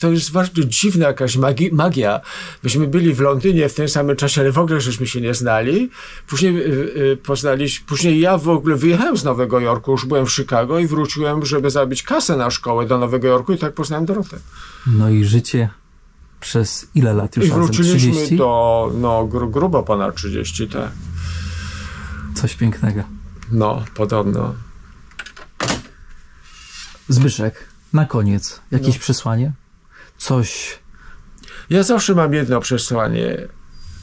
To jest bardzo dziwna jakaś magia. Myśmy byli w Londynie w tym samym czasie, ale w ogóle żeśmy się nie znali. Później ja w ogóle wyjechałem z Nowego Jorku, już byłem w Chicago i wróciłem, żeby zabić kasę na szkołę do Nowego Jorku i tak poznałem Dorotę. No i życie przez ile lat już I razem? wróciliśmy 30? do grubo ponad 30, tak. Coś pięknego. No, podobno. Zbyszek, na koniec jakieś przesłanie? Coś. Ja zawsze mam jedno przesłanie,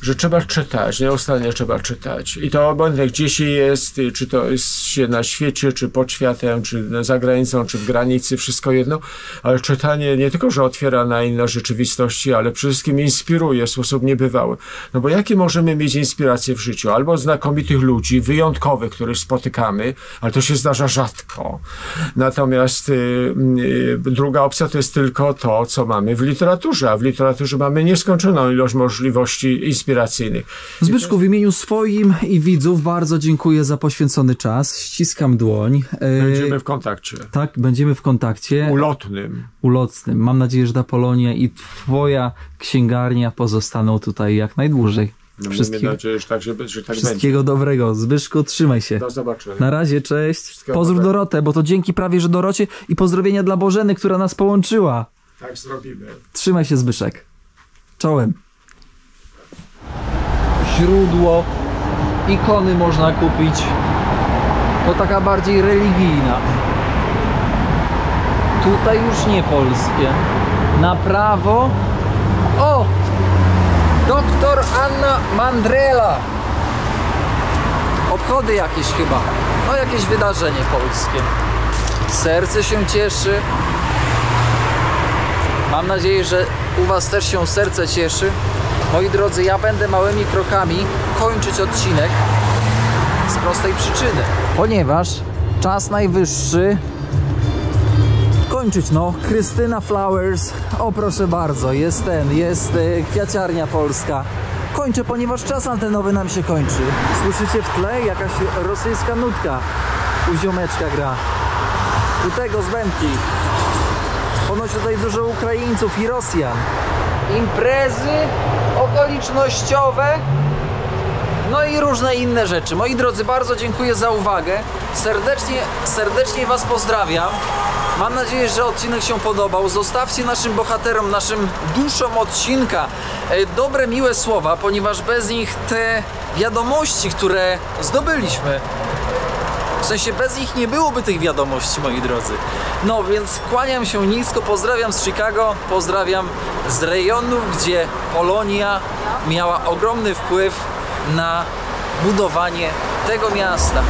że trzeba czytać, nieustannie trzeba czytać. I to obojętnie gdzie się jest, czy to jest się na świecie, czy pod światem, czy za granicą, czy w granicy, wszystko jedno, ale czytanie nie tylko, że otwiera na inne rzeczywistości, ale przede wszystkim inspiruje w sposób niebywały. No bo jakie możemy mieć inspiracje w życiu? Albo znakomitych ludzi, wyjątkowych, których spotykamy, ale to się zdarza rzadko. Natomiast druga opcja to jest tylko to, co mamy w literaturze, a w literaturze mamy nieskończoną ilość możliwości inspiracyjnych. Zbyszku, w imieniu swoim i widzów bardzo dziękuję za poświęcony czas. Ściskam dłoń. Będziemy w kontakcie. Tak, będziemy w kontakcie. Ulotnym. Mam nadzieję, że ta Polonia i twoja księgarnia pozostaną tutaj jak najdłużej. Mamy nadzieję, że tak wszystkiego będzie. dobrego. Zbyszku, trzymaj się. Do zobaczenia. Na razie, cześć. Wszystkiego Pozdrów dobrego. Dorotę, bo to dzięki prawie, że Dorocie i pozdrowienia dla Bożeny, która nas połączyła. Tak zrobimy. Trzymaj się, Zbyszek. Czołem. Źródło, ikony można kupić. To taka bardziej religijna. Tutaj już nie polskie. Na prawo. O! Doktor Anna Mandrela. Obchody jakieś chyba. No jakieś wydarzenie polskie. Serce się cieszy. Mam nadzieję, że u was też się serce cieszy. Moi drodzy, ja będę małymi krokami kończyć odcinek z prostej przyczyny. Ponieważ czas najwyższy kończyć, no. Krystyna Flowers, o proszę bardzo, jest kwiaciarnia polska. Kończę, ponieważ czas antenowy nam się kończy. Słyszycie w tle? Jakaś rosyjska nutka u ziomeczka gra. U tego z Bębki. Ponoć tutaj dużo Ukraińców i Rosjan. Imprezy okolicznościowe, no i różne inne rzeczy. Moi drodzy, bardzo dziękuję za uwagę. Serdecznie was pozdrawiam. Mam nadzieję, że odcinek się podobał. Zostawcie naszym bohaterom, naszym duszom odcinka dobre, miłe słowa, ponieważ bez nich te wiadomości, które zdobyliśmy, w sensie bez nich nie byłoby tych wiadomości, moi drodzy. No więc kłaniam się nisko, pozdrawiam z Chicago, pozdrawiam z rejonów, gdzie Polonia miała ogromny wpływ na budowanie tego miasta.